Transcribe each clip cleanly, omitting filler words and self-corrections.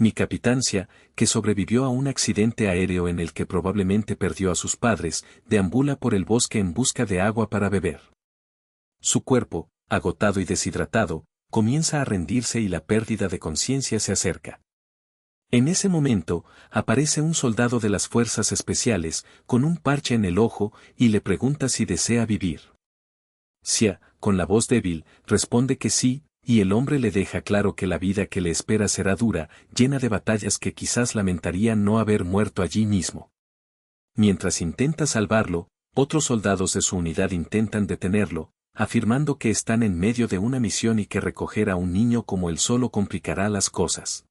Mi capitán Xia, que sobrevivió a un accidente aéreo en el que probablemente perdió a sus padres, deambula por el bosque en busca de agua para beber. Su cuerpo, agotado y deshidratado, comienza a rendirse y la pérdida de conciencia se acerca. En ese momento, aparece un soldado de las fuerzas especiales, con un parche en el ojo, y le pregunta si desea vivir. Xia, con la voz débil, responde que sí, y el hombre le deja claro que la vida que le espera será dura, llena de batallas que quizás lamentaría no haber muerto allí mismo. Mientras intenta salvarlo, otros soldados de su unidad intentan detenerlo, afirmando que están en medio de una misión y que recoger a un niño como él solo complicará las cosas.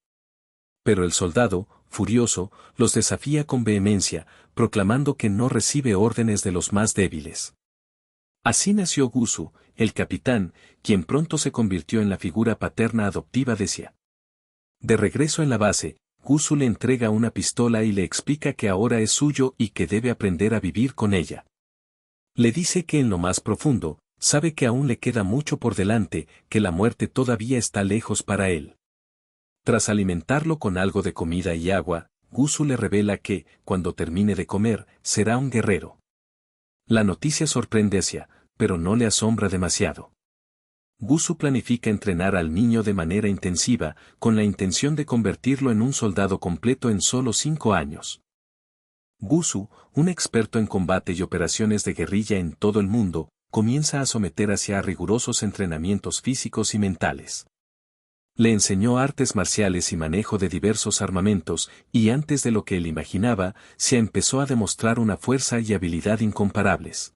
Pero el soldado, furioso, los desafía con vehemencia, proclamando que no recibe órdenes de los más débiles. Así nació Gusu, el capitán, quien pronto se convirtió en la figura paterna adoptiva de Xia. De regreso en la base, Gusu le entrega una pistola y le explica que ahora es suyo y que debe aprender a vivir con ella. Le dice que en lo más profundo, sabe que aún le queda mucho por delante, que la muerte todavía está lejos para él. Tras alimentarlo con algo de comida y agua, Gusu le revela que, cuando termine de comer, será un guerrero. La noticia sorprende a Xia, pero no le asombra demasiado. Gusu planifica entrenar al niño de manera intensiva, con la intención de convertirlo en un soldado completo en solo 5 años. Gusu, un experto en combate y operaciones de guerrilla en todo el mundo, comienza a someter a Xia a rigurosos entrenamientos físicos y mentales. Le enseñó artes marciales y manejo de diversos armamentos, y antes de lo que él imaginaba, Xia empezó a demostrar una fuerza y habilidad incomparables.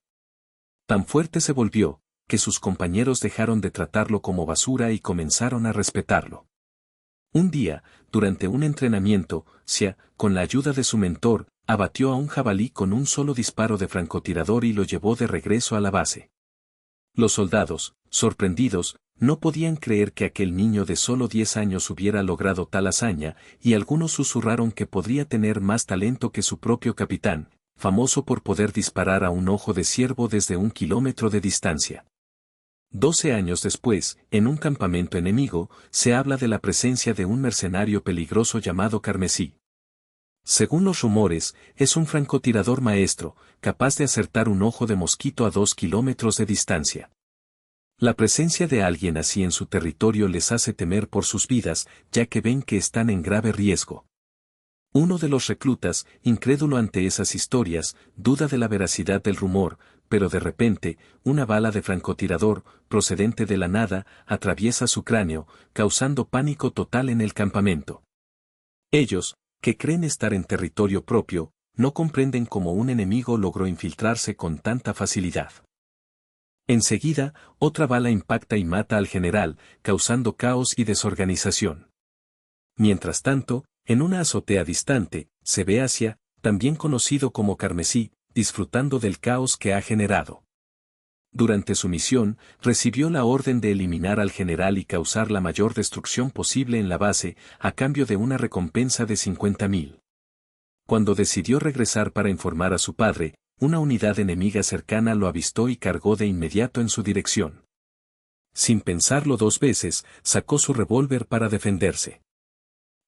Tan fuerte se volvió, que sus compañeros dejaron de tratarlo como basura y comenzaron a respetarlo. Un día, durante un entrenamiento, Xia, con la ayuda de su mentor, abatió a un jabalí con un solo disparo de francotirador y lo llevó de regreso a la base. Los soldados, sorprendidos, no podían creer que aquel niño de solo 10 años hubiera logrado tal hazaña, y algunos susurraron que podría tener más talento que su propio capitán, famoso por poder disparar a un ojo de ciervo desde 1 kilómetro de distancia. 12 años después, en un campamento enemigo, se habla de la presencia de un mercenario peligroso llamado Carmesí. Según los rumores, es un francotirador maestro, capaz de acertar un ojo de mosquito a 2 kilómetros de distancia. La presencia de alguien así en su territorio les hace temer por sus vidas, ya que ven que están en grave riesgo. Uno de los reclutas, incrédulo ante esas historias, duda de la veracidad del rumor, pero de repente, una bala de francotirador, procedente de la nada, atraviesa su cráneo, causando pánico total en el campamento. Ellos, que creen estar en territorio propio, no comprenden cómo un enemigo logró infiltrarse con tanta facilidad. Enseguida, otra bala impacta y mata al general, causando caos y desorganización. Mientras tanto, en una azotea distante, se ve a Xia, también conocido como Carmesí, disfrutando del caos que ha generado. Durante su misión, recibió la orden de eliminar al general y causar la mayor destrucción posible en la base, a cambio de una recompensa de 50.000. Cuando decidió regresar para informar a su padre, una unidad enemiga cercana lo avistó y cargó de inmediato en su dirección. Sin pensarlo 2 veces, sacó su revólver para defenderse.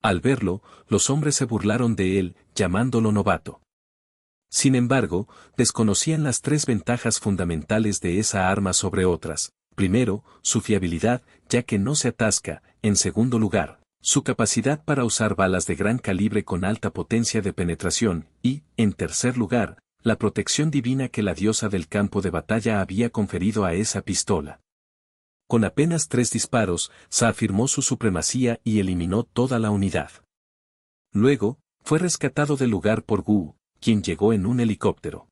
Al verlo, los hombres se burlaron de él, llamándolo novato. Sin embargo, desconocían las 3 ventajas fundamentales de esa arma sobre otras. Primero, su fiabilidad, ya que no se atasca. En segundo lugar, su capacidad para usar balas de gran calibre con alta potencia de penetración. Y, en tercer lugar, la protección divina que la diosa del campo de batalla había conferido a esa pistola. Con apenas 3 disparos, Xia afirmó su supremacía y eliminó toda la unidad. Luego, fue rescatado del lugar por Gu, quien llegó en un helicóptero.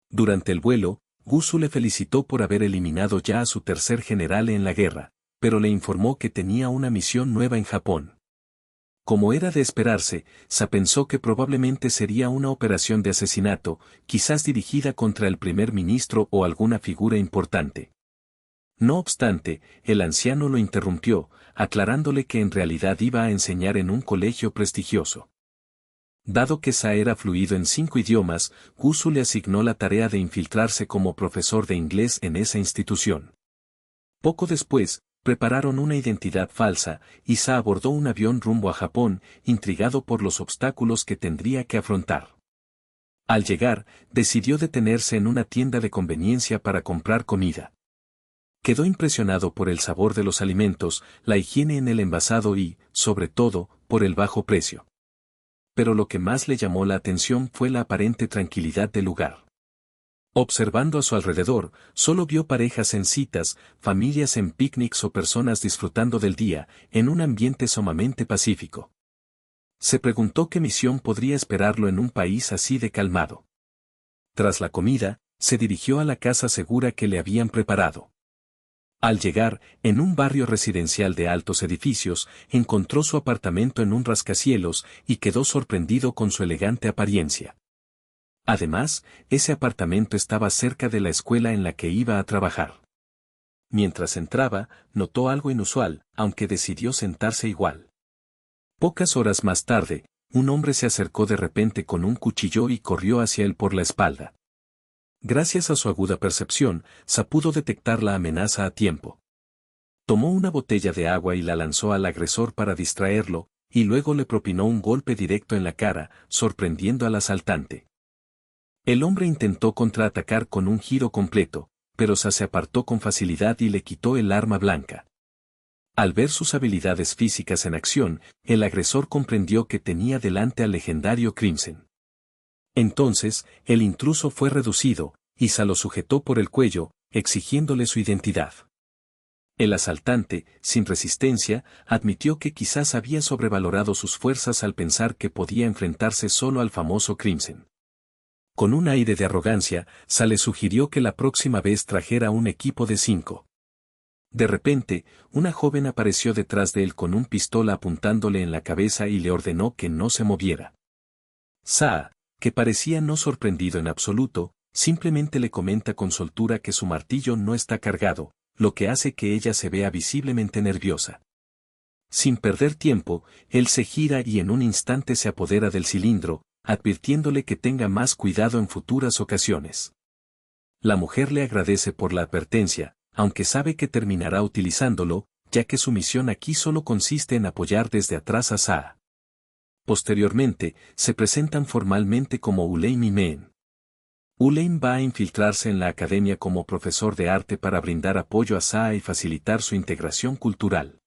Durante el vuelo, Gusu le felicitó por haber eliminado ya a su tercer general en la guerra, pero le informó que tenía una misión nueva en Japón. Como era de esperarse, Xia pensó que probablemente sería una operación de asesinato, quizás dirigida contra el primer ministro o alguna figura importante. No obstante, el anciano lo interrumpió, aclarándole que en realidad iba a enseñar en un colegio prestigioso. Dado que Xia era fluido en 5 idiomas, Gusu le asignó la tarea de infiltrarse como profesor de inglés en esa institución. Poco después, Prepararon una identidad falsa, y Sa abordó un avión rumbo a Japón, intrigado por los obstáculos que tendría que afrontar. Al llegar, decidió detenerse en una tienda de conveniencia para comprar comida. Quedó impresionado por el sabor de los alimentos, la higiene en el envasado y, sobre todo, por el bajo precio. Pero lo que más le llamó la atención fue la aparente tranquilidad del lugar. Observando a su alrededor, solo vio parejas en citas, familias en picnics o personas disfrutando del día, en un ambiente sumamente pacífico. Se preguntó qué misión podría esperarlo en un país así de calmado. Tras la comida, se dirigió a la casa segura que le habían preparado. Al llegar, en un barrio residencial de altos edificios, encontró su apartamento en un rascacielos y quedó sorprendido con su elegante apariencia. Además, ese apartamento estaba cerca de la escuela en la que iba a trabajar. Mientras entraba, notó algo inusual, aunque decidió sentarse igual. Pocas horas más tarde, un hombre se acercó de repente con un cuchillo y corrió hacia él por la espalda. Gracias a su aguda percepción, Sa pudo detectar la amenaza a tiempo. Tomó una botella de agua y la lanzó al agresor para distraerlo, y luego le propinó un golpe directo en la cara, sorprendiendo al asaltante. El hombre intentó contraatacar con un giro completo, pero Sa se apartó con facilidad y le quitó el arma blanca. Al ver sus habilidades físicas en acción, el agresor comprendió que tenía delante al legendario Crimson. Entonces, el intruso fue reducido, y Sa lo sujetó por el cuello, exigiéndole su identidad. El asaltante, sin resistencia, admitió que quizás había sobrevalorado sus fuerzas al pensar que podía enfrentarse solo al famoso Crimson. Con un aire de arrogancia, Sa le sugirió que la próxima vez trajera un equipo de 5. De repente, una joven apareció detrás de él con un pistola apuntándole en la cabeza y le ordenó que no se moviera. Sa, que parecía no sorprendido en absoluto, simplemente le comenta con soltura que su martillo no está cargado, lo que hace que ella se vea visiblemente nerviosa. Sin perder tiempo, él se gira y en un instante se apodera del cilindro, advirtiéndole que tenga más cuidado en futuras ocasiones. La mujer le agradece por la advertencia, aunque sabe que terminará utilizándolo, ya que su misión aquí solo consiste en apoyar desde atrás a Sa. Posteriormente, se presentan formalmente como Ulain y Meen. Ulain va a infiltrarse en la academia como profesor de arte para brindar apoyo a Sa y facilitar su integración cultural.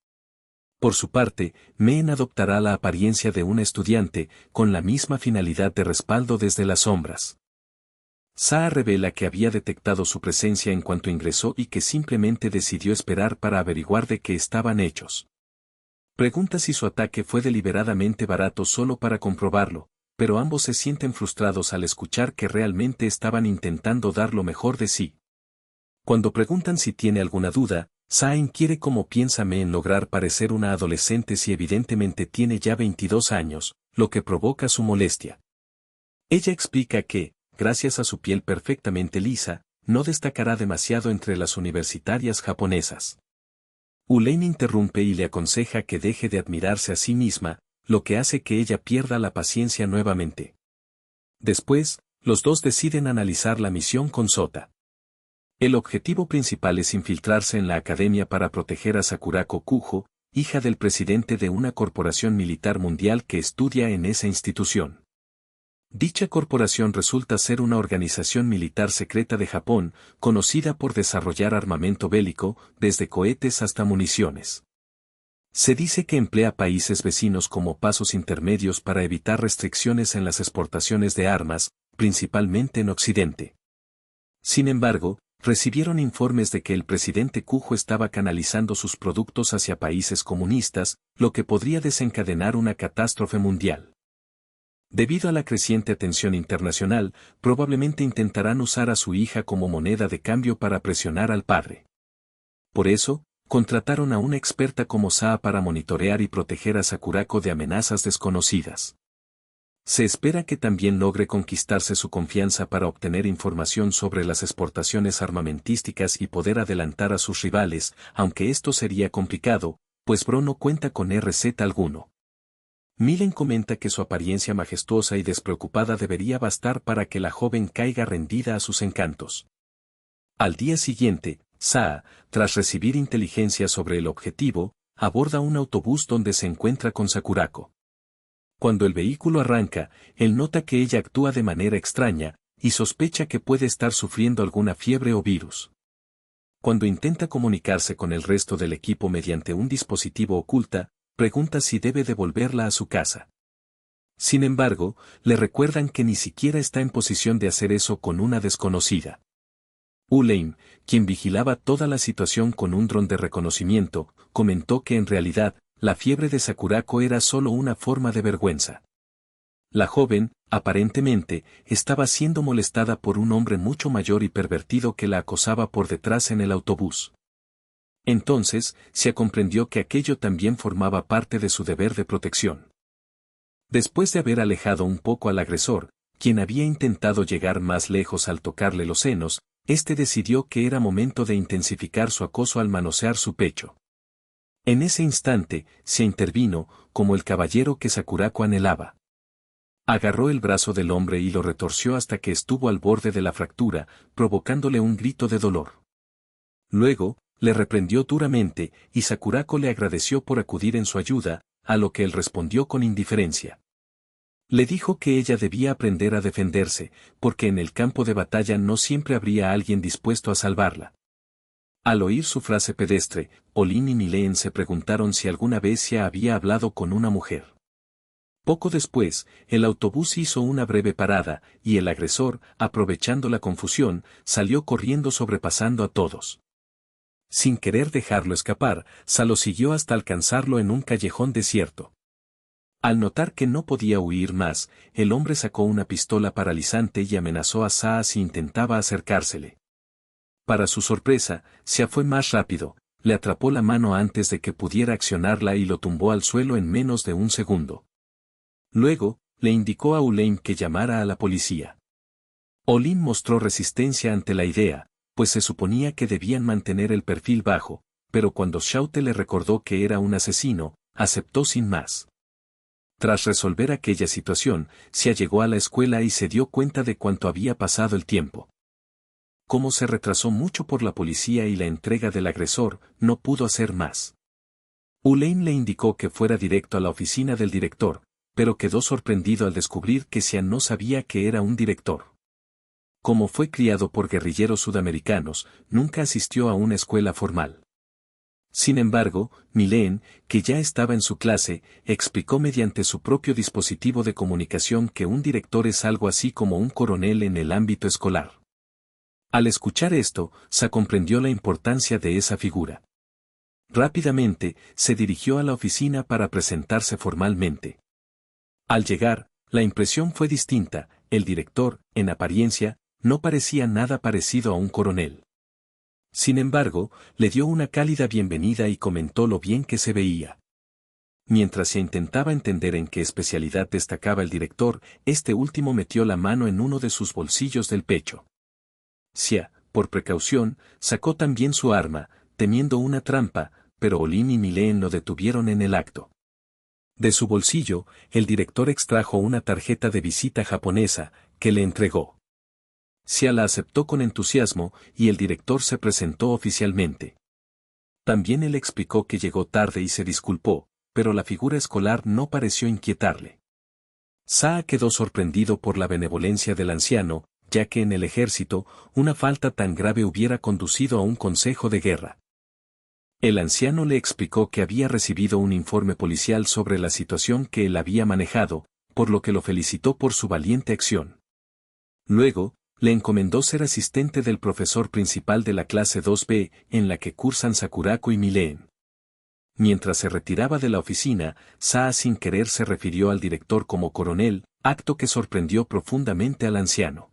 Por su parte, Meen adoptará la apariencia de un estudiante, con la misma finalidad de respaldo desde las sombras. Sa revela que había detectado su presencia en cuanto ingresó y que simplemente decidió esperar para averiguar de qué estaban hechos. Pregunta si su ataque fue deliberadamente barato solo para comprobarlo, pero ambos se sienten frustrados al escuchar que realmente estaban intentando dar lo mejor de sí. Cuando preguntan si tiene alguna duda, Sa inquiere cómo piensa Meen lograr parecer una adolescente si evidentemente tiene ya 22 años, lo que provoca su molestia. Ella explica que, gracias a su piel perfectamente lisa, no destacará demasiado entre las universitarias japonesas. Ulain interrumpe y le aconseja que deje de admirarse a sí misma, lo que hace que ella pierda la paciencia nuevamente. Después, los dos deciden analizar la misión con Sota. El objetivo principal es infiltrarse en la academia para proteger a Sakurako Kujo, hija del presidente de una corporación militar mundial que estudia en esa institución. Dicha corporación resulta ser una organización militar secreta de Japón, conocida por desarrollar armamento bélico, desde cohetes hasta municiones. Se dice que emplea países vecinos como pasos intermedios para evitar restricciones en las exportaciones de armas, principalmente en Occidente. Sin embargo, recibieron informes de que el presidente Kujo estaba canalizando sus productos hacia países comunistas, lo que podría desencadenar una catástrofe mundial. Debido a la creciente atención internacional, probablemente intentarán usar a su hija como moneda de cambio para presionar al padre. Por eso, contrataron a una experta como Sa para monitorear y proteger a Sakurako de amenazas desconocidas. Se espera que también logre conquistarse su confianza para obtener información sobre las exportaciones armamentísticas y poder adelantar a sus rivales, aunque esto sería complicado, pues Bro no cuenta con RZ alguno. Milen comenta que su apariencia majestuosa y despreocupada debería bastar para que la joven caiga rendida a sus encantos. Al día siguiente, Saa, tras recibir inteligencia sobre el objetivo, aborda un autobús donde se encuentra con Sakurako. Cuando el vehículo arranca, él nota que ella actúa de manera extraña, y sospecha que puede estar sufriendo alguna fiebre o virus. Cuando intenta comunicarse con el resto del equipo mediante un dispositivo oculta, pregunta si debe devolverla a su casa. Sin embargo, le recuerdan que ni siquiera está en posición de hacer eso con una desconocida. Ulaine, quien vigilaba toda la situación con un dron de reconocimiento, comentó que en realidad, la fiebre de Sakurako era solo una forma de vergüenza. La joven, aparentemente, estaba siendo molestada por un hombre mucho mayor y pervertido que la acosaba por detrás en el autobús. Entonces, se comprendió que aquello también formaba parte de su deber de protección. Después de haber alejado un poco al agresor, quien había intentado llegar más lejos al tocarle los senos, este decidió que era momento de intensificar su acoso al manosear su pecho. En ese instante, se intervino, como el caballero que Sakurako anhelaba. Agarró el brazo del hombre y lo retorció hasta que estuvo al borde de la fractura, provocándole un grito de dolor. Luego, le reprendió duramente, y Sakurako le agradeció por acudir en su ayuda, a lo que él respondió con indiferencia. Le dijo que ella debía aprender a defenderse, porque en el campo de batalla no siempre habría alguien dispuesto a salvarla. Al oír su frase pedestre, Olin y Milen se preguntaron si alguna vez ya había hablado con una mujer. Poco después, el autobús hizo una breve parada, y el agresor, aprovechando la confusión, salió corriendo sobrepasando a todos. Sin querer dejarlo escapar, Sa lo siguió hasta alcanzarlo en un callejón desierto. Al notar que no podía huir más, el hombre sacó una pistola paralizante y amenazó a Sa si intentaba acercársele. Para su sorpresa, Sa fue más rápido, le atrapó la mano antes de que pudiera accionarla y lo tumbó al suelo en menos de un segundo. Luego, le indicó a Ulaine que llamara a la policía. Olin mostró resistencia ante la idea, pues se suponía que debían mantener el perfil bajo, pero cuando Shoute le recordó que era un asesino, aceptó sin más. Tras resolver aquella situación, se llegó a la escuela y se dio cuenta de cuánto había pasado el tiempo. Como se retrasó mucho por la policía y la entrega del agresor, no pudo hacer más. Ulaine le indicó que fuera directo a la oficina del director, pero quedó sorprendido al descubrir que Xian no sabía que era un director. Como fue criado por guerrilleros sudamericanos, nunca asistió a una escuela formal. Sin embargo, Milen, que ya estaba en su clase, explicó mediante su propio dispositivo de comunicación que un director es algo así como un coronel en el ámbito escolar. Al escuchar esto, Sa comprendió la importancia de esa figura. Rápidamente, se dirigió a la oficina para presentarse formalmente. Al llegar, la impresión fue distinta, el director, en apariencia, no parecía nada parecido a un coronel. Sin embargo, le dio una cálida bienvenida y comentó lo bien que se veía. Mientras se intentaba entender en qué especialidad destacaba el director, este último metió la mano en uno de sus bolsillos del pecho. Xia, por precaución, sacó también su arma, temiendo una trampa, pero Olin y Milen lo detuvieron en el acto. De su bolsillo, el director extrajo una tarjeta de visita japonesa, que le entregó. Xia la aceptó con entusiasmo, y el director se presentó oficialmente. También él explicó que llegó tarde y se disculpó, pero la figura escolar no pareció inquietarle. Saa quedó sorprendido por la benevolencia del anciano, ya que en el ejército, una falta tan grave hubiera conducido a un consejo de guerra. El anciano le explicó que había recibido un informe policial sobre la situación que él había manejado, por lo que lo felicitó por su valiente acción. Luego, le encomendó ser asistente del profesor principal de la clase 2B, en la que cursan Sakurako y Milen. Mientras se retiraba de la oficina, Saa sin querer se refirió al director como coronel, acto que sorprendió profundamente al anciano.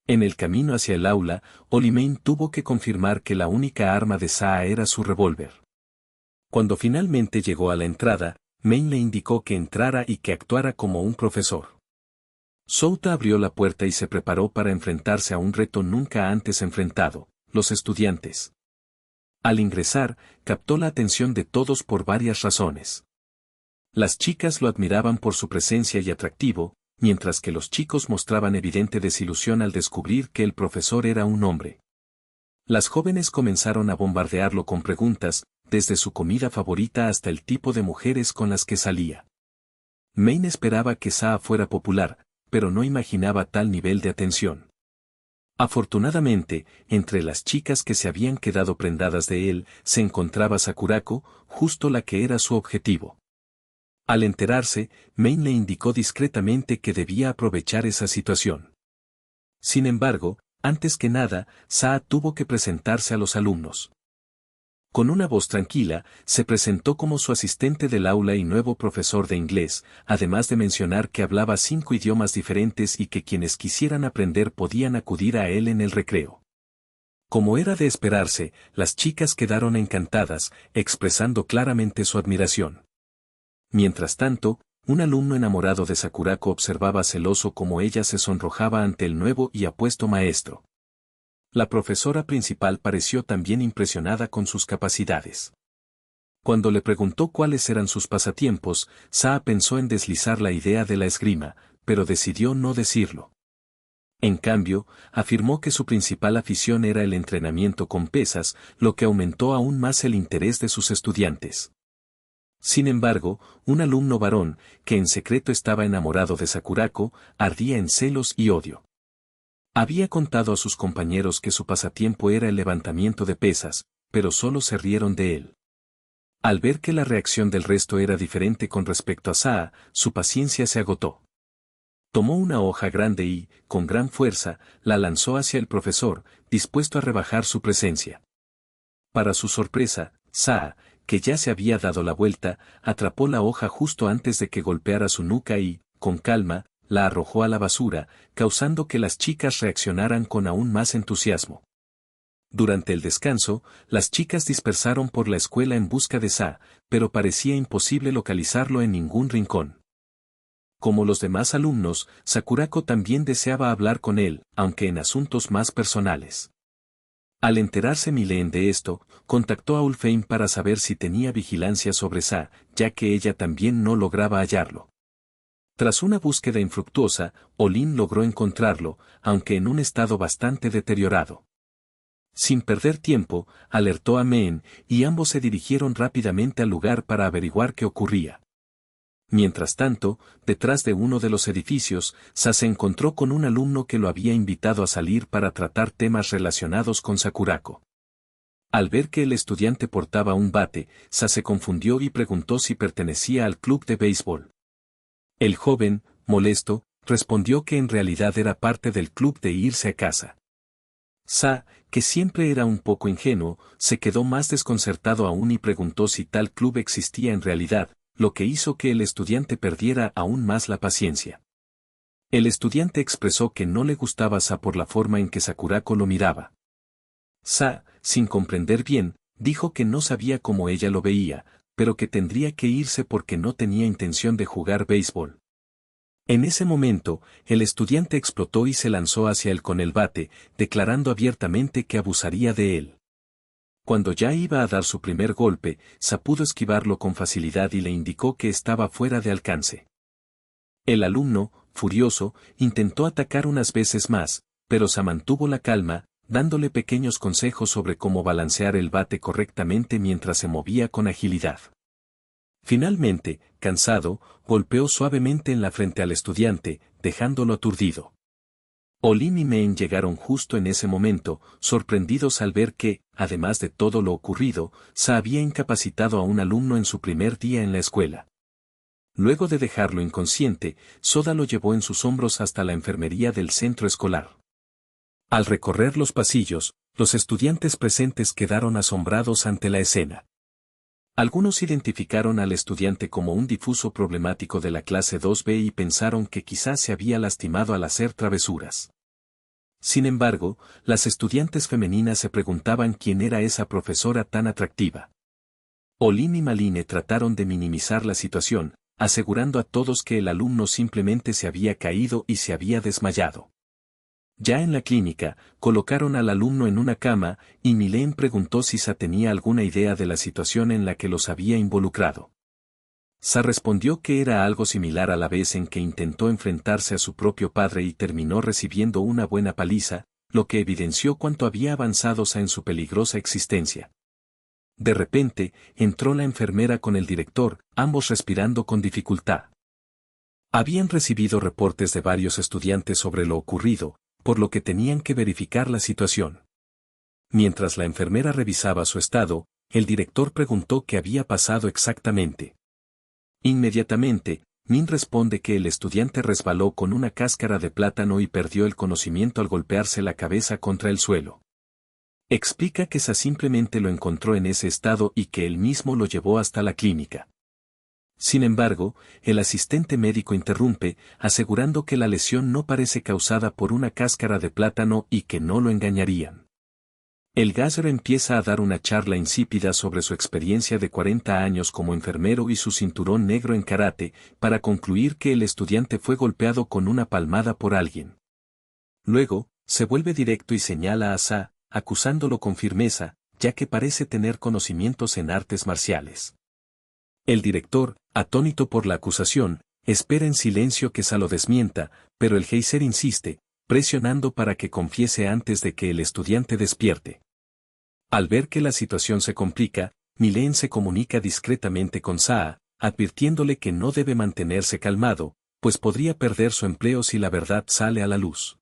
En el camino hacia el aula, Olimain tuvo que confirmar que la única arma de Saa era su revólver. Cuando finalmente llegó a la entrada, Main le indicó que entrara y que actuara como un profesor. Souta abrió la puerta y se preparó para enfrentarse a un reto nunca antes enfrentado, los estudiantes. Al ingresar, captó la atención de todos por varias razones. Las chicas lo admiraban por su presencia y atractivo, mientras que los chicos mostraban evidente desilusión al descubrir que el profesor era un hombre. Las jóvenes comenzaron a bombardearlo con preguntas, desde su comida favorita hasta el tipo de mujeres con las que salía. Maine esperaba que Saa fuera popular, pero no imaginaba tal nivel de atención. Afortunadamente, entre las chicas que se habían quedado prendadas de él, se encontraba Sakurako, justo la que era su objetivo. Al enterarse, Maine le indicó discretamente que debía aprovechar esa situación. Sin embargo, antes que nada, Saa tuvo que presentarse a los alumnos. Con una voz tranquila, se presentó como su asistente del aula y nuevo profesor de inglés, además de mencionar que hablaba 5 idiomas diferentes y que quienes quisieran aprender podían acudir a él en el recreo. Como era de esperarse, las chicas quedaron encantadas, expresando claramente su admiración. Mientras tanto, un alumno enamorado de Sakurako observaba celoso cómo ella se sonrojaba ante el nuevo y apuesto maestro. La profesora principal pareció también impresionada con sus capacidades. Cuando le preguntó cuáles eran sus pasatiempos, Saa pensó en deslizar la idea de la esgrima, pero decidió no decirlo. En cambio, afirmó que su principal afición era el entrenamiento con pesas, lo que aumentó aún más el interés de sus estudiantes. Sin embargo, un alumno varón, que en secreto estaba enamorado de Sakurako, ardía en celos y odio. Había contado a sus compañeros que su pasatiempo era el levantamiento de pesas, pero solo se rieron de él. Al ver que la reacción del resto era diferente con respecto a Saa, su paciencia se agotó. Tomó una hoja grande y, con gran fuerza, la lanzó hacia el profesor, dispuesto a rebajar su presencia. Para su sorpresa, Saa, que ya se había dado la vuelta, atrapó la hoja justo antes de que golpeara su nuca y, con calma, la arrojó a la basura, causando que las chicas reaccionaran con aún más entusiasmo. Durante el descanso, las chicas dispersaron por la escuela en busca de Saa, pero parecía imposible localizarlo en ningún rincón. Como los demás alumnos, Sakurako también deseaba hablar con él, aunque en asuntos más personales. Al enterarse Milen de esto, contactó a Ulfheim para saber si tenía vigilancia sobre Saa, ya que ella también no lograba hallarlo. Tras una búsqueda infructuosa, Olin logró encontrarlo, aunque en un estado bastante deteriorado. Sin perder tiempo, alertó a Meen, y ambos se dirigieron rápidamente al lugar para averiguar qué ocurría. Mientras tanto, detrás de uno de los edificios, Saa se encontró con un alumno que lo había invitado a salir para tratar temas relacionados con Sakurako. Al ver que el estudiante portaba un bate, Saa se confundió y preguntó si pertenecía al club de béisbol. El joven, molesto, respondió que en realidad era parte del club de irse a casa. Saa, que siempre era un poco ingenuo, se quedó más desconcertado aún y preguntó si tal club existía en realidad, lo que hizo que el estudiante perdiera aún más la paciencia. El estudiante expresó que no le gustaba Saa por la forma en que Sakurako lo miraba. Saa, sin comprender bien, dijo que no sabía cómo ella lo veía, pero que tendría que irse porque no tenía intención de jugar béisbol. En ese momento, el estudiante explotó y se lanzó hacia él con el bate, declarando abiertamente que abusaría de él. Cuando ya iba a dar su primer golpe, Saa pudo esquivarlo con facilidad y le indicó que estaba fuera de alcance. El alumno, furioso, intentó atacar unas veces más, pero Saa mantuvo la calma, dándole pequeños consejos sobre cómo balancear el bate correctamente mientras se movía con agilidad. Finalmente, cansado, golpeó suavemente en la frente al estudiante, dejándolo aturdido. Olin y Meen llegaron justo en ese momento, sorprendidos al ver que, además de todo lo ocurrido, Saa había incapacitado a un alumno en su primer día en la escuela. Luego de dejarlo inconsciente, Soda lo llevó en sus hombros hasta la enfermería del centro escolar. Al recorrer los pasillos, los estudiantes presentes quedaron asombrados ante la escena. Algunos identificaron al estudiante como un difuso problemático de la clase 2B y pensaron que quizás se había lastimado al hacer travesuras. Sin embargo, las estudiantes femeninas se preguntaban quién era esa profesora tan atractiva. Olin y Maline trataron de minimizar la situación, asegurando a todos que el alumno simplemente se había caído y se había desmayado. Ya en la clínica, colocaron al alumno en una cama, y Milen preguntó si Saa tenía alguna idea de la situación en la que los había involucrado. Saa respondió que era algo similar a la vez en que intentó enfrentarse a su propio padre y terminó recibiendo una buena paliza, lo que evidenció cuánto había avanzado Sa en su peligrosa existencia. De repente, entró la enfermera con el director, ambos respirando con dificultad. Habían recibido reportes de varios estudiantes sobre lo ocurrido, por lo que tenían que verificar la situación. Mientras la enfermera revisaba su estado, el director preguntó qué había pasado exactamente. Inmediatamente, Min responde que el estudiante resbaló con una cáscara de plátano y perdió el conocimiento al golpearse la cabeza contra el suelo. Explica que Sa simplemente lo encontró en ese estado y que él mismo lo llevó hasta la clínica. Sin embargo, el asistente médico interrumpe, asegurando que la lesión no parece causada por una cáscara de plátano y que no lo engañarían. El gásero empieza a dar una charla insípida sobre su experiencia de 40 años como enfermero y su cinturón negro en karate, para concluir que el estudiante fue golpeado con una palmada por alguien. Luego, se vuelve directo y señala a Sa, acusándolo con firmeza, ya que parece tener conocimientos en artes marciales. El director, atónito por la acusación, espera en silencio que Sa lo desmienta, pero el geiser insiste, presionando para que confiese antes de que el estudiante despierte. Al ver que la situación se complica, Milen se comunica discretamente con Sa, advirtiéndole que no debe mantenerse calmado, pues podría perder su empleo si la verdad sale a la luz.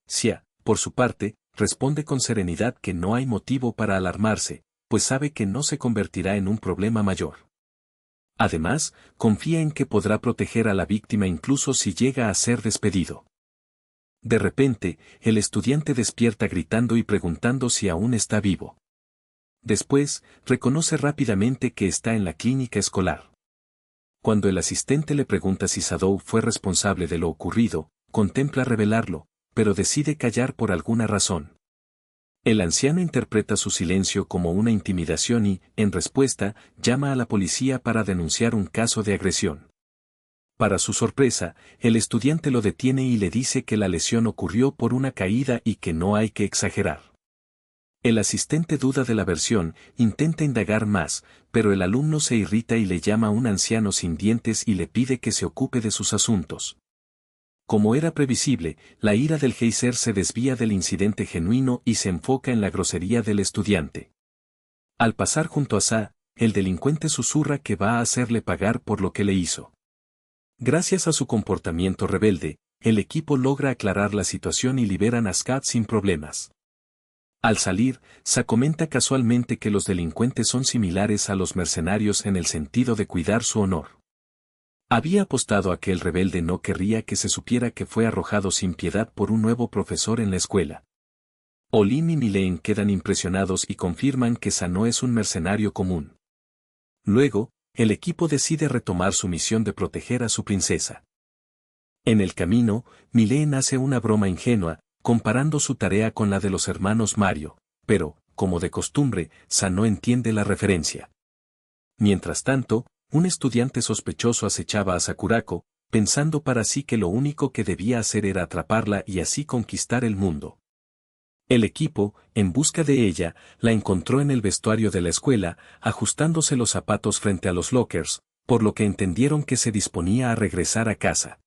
Xia, por su parte, responde con serenidad que no hay motivo para alarmarse, pues sabe que no se convertirá en un problema mayor. Además, confía en que podrá proteger a la víctima incluso si llega a ser despedido. De repente, el estudiante despierta gritando y preguntando si aún está vivo. Después, reconoce rápidamente que está en la clínica escolar. Cuando el asistente le pregunta si Sadou fue responsable de lo ocurrido, contempla revelarlo, pero decide callar por alguna razón. El anciano interpreta su silencio como una intimidación y, en respuesta, llama a la policía para denunciar un caso de agresión. Para su sorpresa, el estudiante lo detiene y le dice que la lesión ocurrió por una caída y que no hay que exagerar. El asistente duda de la versión, intenta indagar más, pero el alumno se irrita y le llama a un anciano sin dientes y le pide que se ocupe de sus asuntos. Como era previsible, la ira del geiser se desvía del incidente genuino y se enfoca en la grosería del estudiante. Al pasar junto a Sa, el delincuente susurra que va a hacerle pagar por lo que le hizo. Gracias a su comportamiento rebelde, el equipo logra aclarar la situación y liberan a Scott sin problemas. Al salir, Sa comenta casualmente que los delincuentes son similares a los mercenarios en el sentido de cuidar su honor. Había apostado a que el rebelde no querría que se supiera que fue arrojado sin piedad por un nuevo profesor en la escuela. Olin y Milen quedan impresionados y confirman que Sa no es un mercenario común. Luego, el equipo decide retomar su misión de proteger a su princesa. En el camino, Milen hace una broma ingenua, comparando su tarea con la de los hermanos Mario, pero, como de costumbre, Sa no entiende la referencia. Mientras tanto, un estudiante sospechoso acechaba a Sakurako, pensando para sí que lo único que debía hacer era atraparla y así conquistar el mundo. El equipo, en busca de ella, la encontró en el vestuario de la escuela, ajustándose los zapatos frente a los lockers, por lo que entendieron que se disponía a regresar a casa.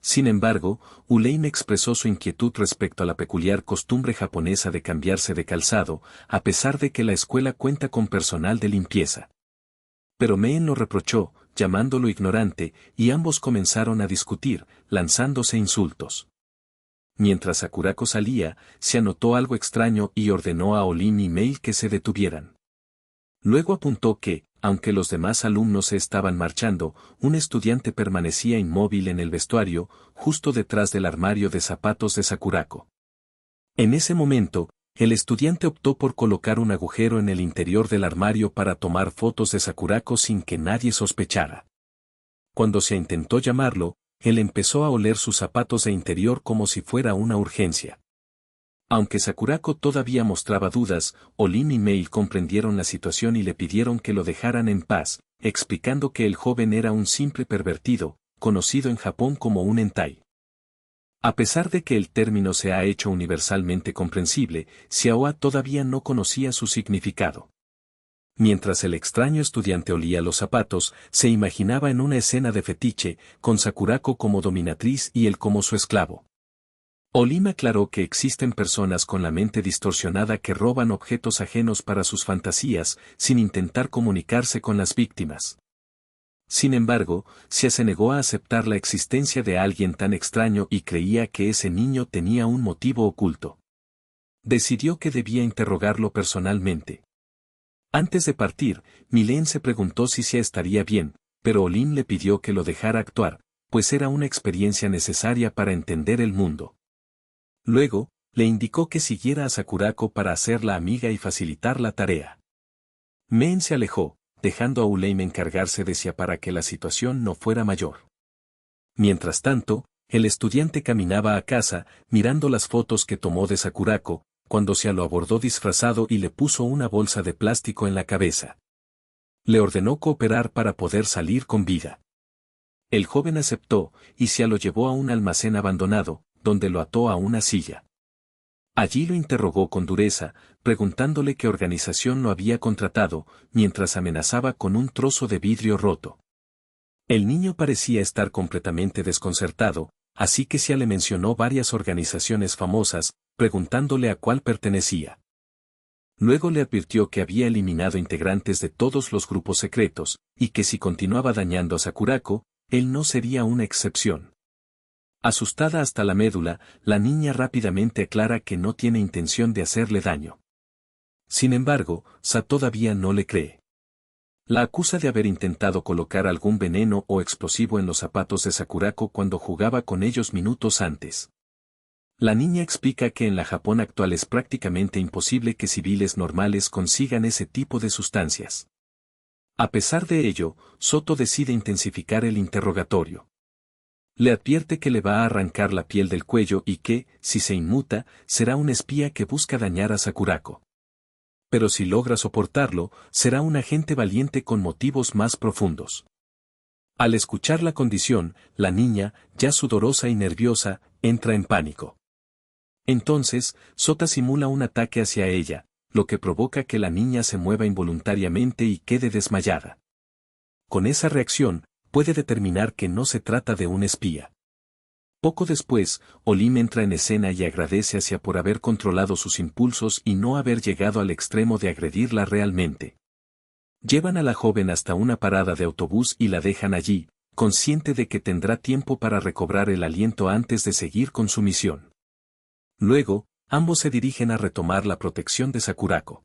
Sin embargo, Ulein expresó su inquietud respecto a la peculiar costumbre japonesa de cambiarse de calzado, a pesar de que la escuela cuenta con personal de limpieza. Pero Meen lo reprochó, llamándolo ignorante, y ambos comenzaron a discutir, lanzándose insultos. Mientras Sakurako salía, se anotó algo extraño y ordenó a Olin y Mail que se detuvieran. Luego apuntó que, aunque los demás alumnos se estaban marchando, un estudiante permanecía inmóvil en el vestuario, justo detrás del armario de zapatos de Sakurako. En ese momento, el estudiante optó por colocar un agujero en el interior del armario para tomar fotos de Sakurako sin que nadie sospechara. Cuando se intentó llamarlo, él empezó a oler sus zapatos de interior como si fuera una urgencia. Aunque Sakurako todavía mostraba dudas, Olin y Mail comprendieron la situación y le pidieron que lo dejaran en paz, explicando que el joven era un simple pervertido, conocido en Japón como un hentai. A pesar de que el término se ha hecho universalmente comprensible, Xiaoa todavía no conocía su significado. Mientras el extraño estudiante olía los zapatos, se imaginaba en una escena de fetiche, con Sakurako como dominatriz y él como su esclavo. Olim aclaró que existen personas con la mente distorsionada que roban objetos ajenos para sus fantasías, sin intentar comunicarse con las víctimas. Sin embargo, Xia se negó a aceptar la existencia de alguien tan extraño y creía que ese niño tenía un motivo oculto. Decidió que debía interrogarlo personalmente. Antes de partir, Milene se preguntó si Xia estaría bien, pero Olim le pidió que lo dejara actuar, pues era una experiencia necesaria para entender el mundo. Luego, le indicó que siguiera a Sakurako para hacerla amiga y facilitar la tarea. Men se alejó, dejando a Uleim encargarse de Xia para que la situación no fuera mayor. Mientras tanto, el estudiante caminaba a casa, mirando las fotos que tomó de Sakurako, cuando Xia lo abordó disfrazado y le puso una bolsa de plástico en la cabeza. Le ordenó cooperar para poder salir con vida. El joven aceptó, y Xia lo llevó a un almacén abandonado, donde lo ató a una silla. Allí lo interrogó con dureza, preguntándole qué organización lo había contratado, mientras amenazaba con un trozo de vidrio roto. El niño parecía estar completamente desconcertado, así que Xia le mencionó varias organizaciones famosas, preguntándole a cuál pertenecía. Luego le advirtió que había eliminado integrantes de todos los grupos secretos, y que si continuaba dañando a Sakurako, él no sería una excepción. Asustada hasta la médula, la niña rápidamente aclara que no tiene intención de hacerle daño. Sin embargo, Sa todavía no le cree. La acusa de haber intentado colocar algún veneno o explosivo en los zapatos de Sakurako cuando jugaba con ellos minutos antes. La niña explica que en la Japón actual es prácticamente imposible que civiles normales consigan ese tipo de sustancias. A pesar de ello, Soto decide intensificar el interrogatorio. Le advierte que le va a arrancar la piel del cuello y que, si se inmuta, será un espía que busca dañar a Sakurako. Pero si logra soportarlo, será un agente valiente con motivos más profundos. Al escuchar la condición, la niña, ya sudorosa y nerviosa, entra en pánico. Entonces, Sota simula un ataque hacia ella, lo que provoca que la niña se mueva involuntariamente y quede desmayada. Con esa reacción, puede determinar que no se trata de un espía. Poco después, Olim entra en escena y agradece a Xia por haber controlado sus impulsos y no haber llegado al extremo de agredirla realmente. Llevan a la joven hasta una parada de autobús y la dejan allí, consciente de que tendrá tiempo para recobrar el aliento antes de seguir con su misión. Luego, ambos se dirigen a retomar la protección de Sakurako.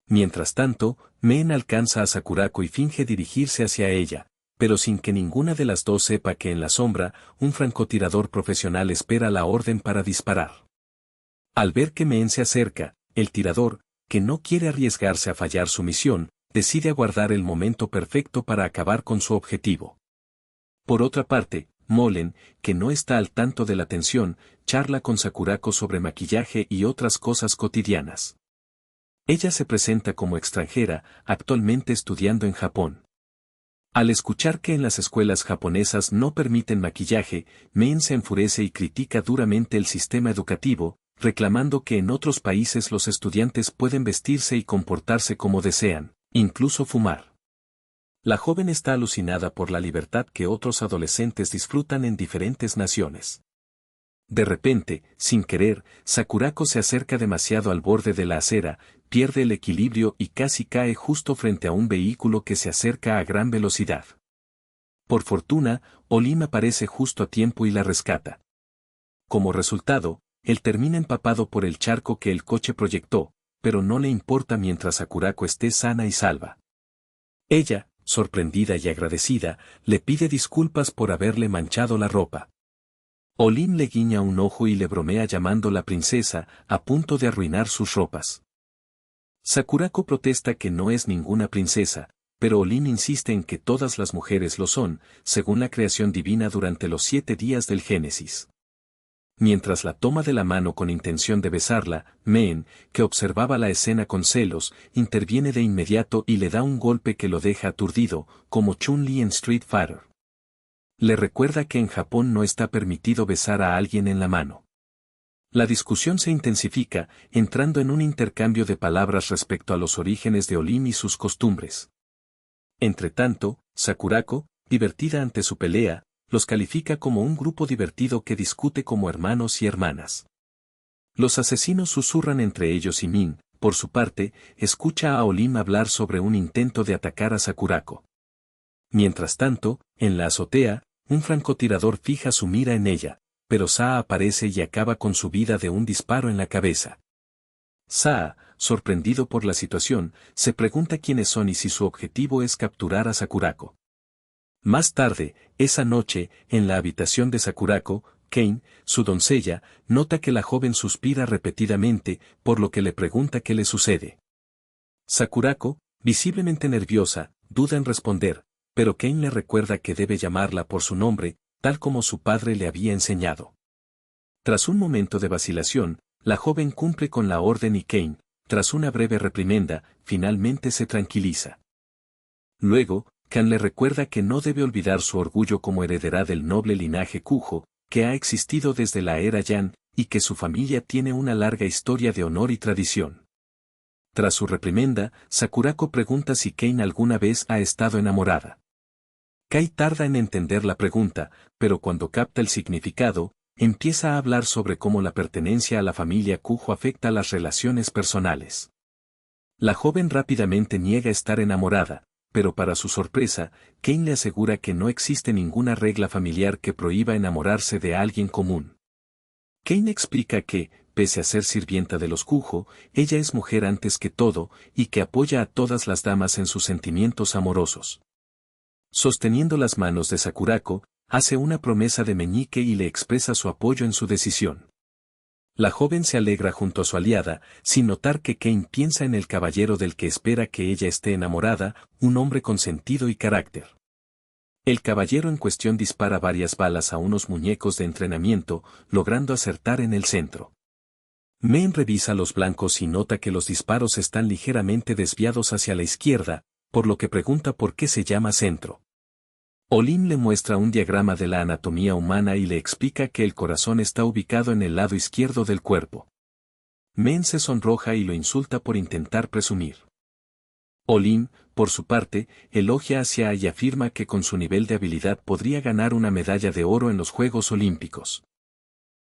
Mientras tanto, Men alcanza a Sakurako y finge dirigirse hacia ella, pero sin que ninguna de las dos sepa que en la sombra, un francotirador profesional espera la orden para disparar. Al ver que Men se acerca, el tirador, que no quiere arriesgarse a fallar su misión, decide aguardar el momento perfecto para acabar con su objetivo. Por otra parte, Molen, que no está al tanto de la tensión, charla con Sakurako sobre maquillaje y otras cosas cotidianas. Ella se presenta como extranjera, actualmente estudiando en Japón. Al escuchar que en las escuelas japonesas no permiten maquillaje, Men se enfurece y critica duramente el sistema educativo, reclamando que en otros países los estudiantes pueden vestirse y comportarse como desean, incluso fumar. La joven está alucinada por la libertad que otros adolescentes disfrutan en diferentes naciones. De repente, sin querer, Sakurako se acerca demasiado al borde de la acera, pierde el equilibrio y casi cae justo frente a un vehículo que se acerca a gran velocidad. Por fortuna, Olim aparece justo a tiempo y la rescata. Como resultado, él termina empapado por el charco que el coche proyectó, pero no le importa mientras Sakurako esté sana y salva. Ella, sorprendida y agradecida, le pide disculpas por haberle manchado la ropa. Olim le guiña un ojo y le bromea llamándola princesa, a punto de arruinar sus ropas. Sakurako protesta que no es ninguna princesa, pero Olim insiste en que todas las mujeres lo son, según la creación divina durante los 7 días del Génesis. Mientras la toma de la mano con intención de besarla, Men, que observaba la escena con celos, interviene de inmediato y le da un golpe que lo deja aturdido, como Chun-Li en Street Fighter. Le recuerda que en Japón no está permitido besar a alguien en la mano. La discusión se intensifica, entrando en un intercambio de palabras respecto a los orígenes de Olim y sus costumbres. Entretanto, Sakurako, divertida ante su pelea, los califica como un grupo divertido que discute como hermanos y hermanas. Los asesinos susurran entre ellos y Min, por su parte, escucha a Olim hablar sobre un intento de atacar a Sakurako. Mientras tanto, en la azotea, un francotirador fija su mira en ella, pero Saa aparece y acaba con su vida de un disparo en la cabeza. Saa, sorprendido por la situación, se pregunta quiénes son y si su objetivo es capturar a Sakurako. Más tarde, esa noche, en la habitación de Sakurako, Kane, su doncella, nota que la joven suspira repetidamente, por lo que le pregunta qué le sucede. Sakurako, visiblemente nerviosa, duda en responder, pero Kane le recuerda que debe llamarla por su nombre, tal como su padre le había enseñado. Tras un momento de vacilación, la joven cumple con la orden y Kane, tras una breve reprimenda, finalmente se tranquiliza. Luego, Kan le recuerda que no debe olvidar su orgullo como heredera del noble linaje Kujo, que ha existido desde la era Yan, y que su familia tiene una larga historia de honor y tradición. Tras su reprimenda, Sakurako pregunta si Kane alguna vez ha estado enamorada. Kai tarda en entender la pregunta, pero cuando capta el significado, empieza a hablar sobre cómo la pertenencia a la familia Kujo afecta las relaciones personales. La joven rápidamente niega estar enamorada, pero para su sorpresa, Kane le asegura que no existe ninguna regla familiar que prohíba enamorarse de alguien común. Kane explica que, pese a ser sirvienta de los Kujo, ella es mujer antes que todo, y que apoya a todas las damas en sus sentimientos amorosos. Sosteniendo las manos de Sakurako, hace una promesa de meñique y le expresa su apoyo en su decisión. La joven se alegra junto a su aliada, sin notar que Kane piensa en el caballero del que espera que ella esté enamorada, un hombre con sentido y carácter. El caballero en cuestión dispara varias balas a unos muñecos de entrenamiento, logrando acertar en el centro. Men revisa los blancos y nota que los disparos están ligeramente desviados hacia la izquierda, por lo que pregunta por qué se llama centro. Olim le muestra un diagrama de la anatomía humana y le explica que el corazón está ubicado en el lado izquierdo del cuerpo. Men se sonroja y lo insulta por intentar presumir. Olim, por su parte, elogia a Xia y afirma que con su nivel de habilidad podría ganar una medalla de oro en los Juegos Olímpicos.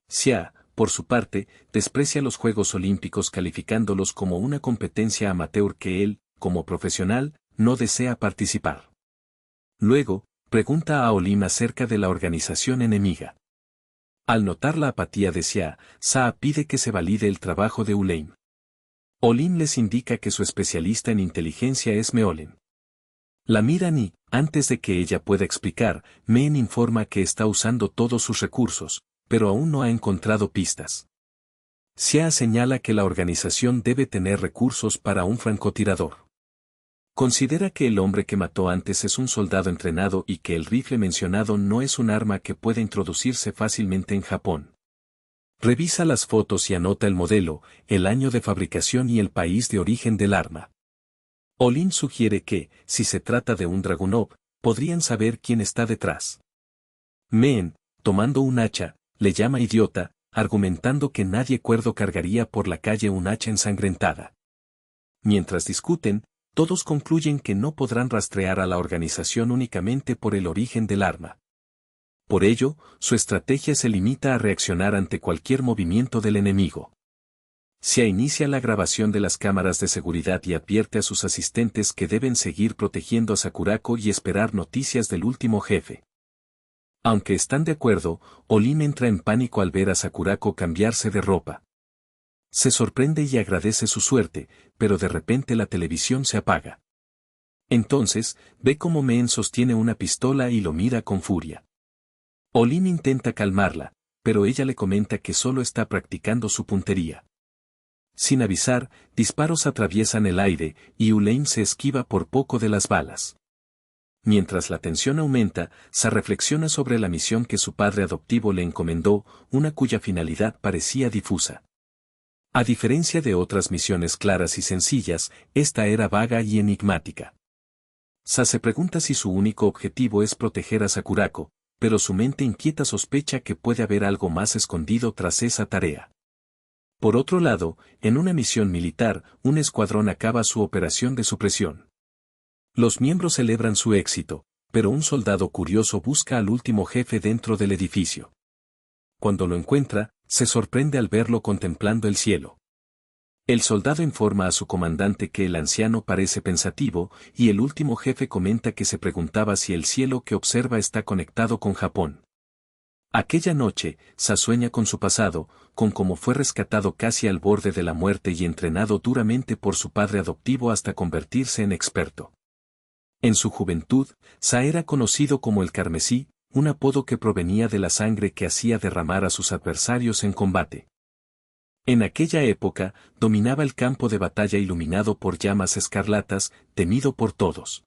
Xia, por su parte, desprecia los Juegos Olímpicos calificándolos como una competencia amateur que él, como profesional, no desea participar. Luego, pregunta a Olim acerca de la organización enemiga. Al notar la apatía de Xia, Saa pide que se valide el trabajo de Uleim. Olim les indica que su especialista en inteligencia es Meolen. La miran y, antes de que ella pueda explicar, Men informa que está usando todos sus recursos, pero aún no ha encontrado pistas. Xia señala que la organización debe tener recursos para un francotirador. Considera que el hombre que mató antes es un soldado entrenado y que el rifle mencionado no es un arma que pueda introducirse fácilmente en Japón. Revisa las fotos y anota el modelo, el año de fabricación y el país de origen del arma. Olim sugiere que, si se trata de un Dragunov, podrían saber quién está detrás. Men, tomando un hacha, le llama idiota, argumentando que nadie cuerdo cargaría por la calle un hacha ensangrentada. Mientras discuten, todos concluyen que no podrán rastrear a la organización únicamente por el origen del arma. Por ello, su estrategia se limita a reaccionar ante cualquier movimiento del enemigo. Xia inicia la grabación de las cámaras de seguridad y advierte a sus asistentes que deben seguir protegiendo a Sakurako y esperar noticias del último jefe. Aunque están de acuerdo, Olim entra en pánico al ver a Sakurako cambiarse de ropa. Se sorprende y agradece su suerte, pero de repente la televisión se apaga. Entonces, ve cómo Men sostiene una pistola y lo mira con furia. Olim intenta calmarla, pero ella le comenta que solo está practicando su puntería. Sin avisar, disparos atraviesan el aire, y Uleim se esquiva por poco de las balas. Mientras la tensión aumenta, Sa reflexiona sobre la misión que su padre adoptivo le encomendó, una cuya finalidad parecía difusa. A diferencia de otras misiones claras y sencillas, esta era vaga y enigmática. Sa se pregunta si su único objetivo es proteger a Sakurako, pero su mente inquieta sospecha que puede haber algo más escondido tras esa tarea. Por otro lado, en una misión militar, un escuadrón acaba su operación de supresión. Los miembros celebran su éxito, pero un soldado curioso busca al último jefe dentro del edificio. Cuando lo encuentra, se sorprende al verlo contemplando el cielo. El soldado informa a su comandante que el anciano parece pensativo, y el último jefe comenta que se preguntaba si el cielo que observa está conectado con Japón. Aquella noche, Sa sueña con su pasado, con cómo fue rescatado casi al borde de la muerte y entrenado duramente por su padre adoptivo hasta convertirse en experto. En su juventud, Sa era conocido como el Carmesí, un apodo que provenía de la sangre que hacía derramar a sus adversarios en combate. En aquella época, dominaba el campo de batalla iluminado por llamas escarlatas, temido por todos.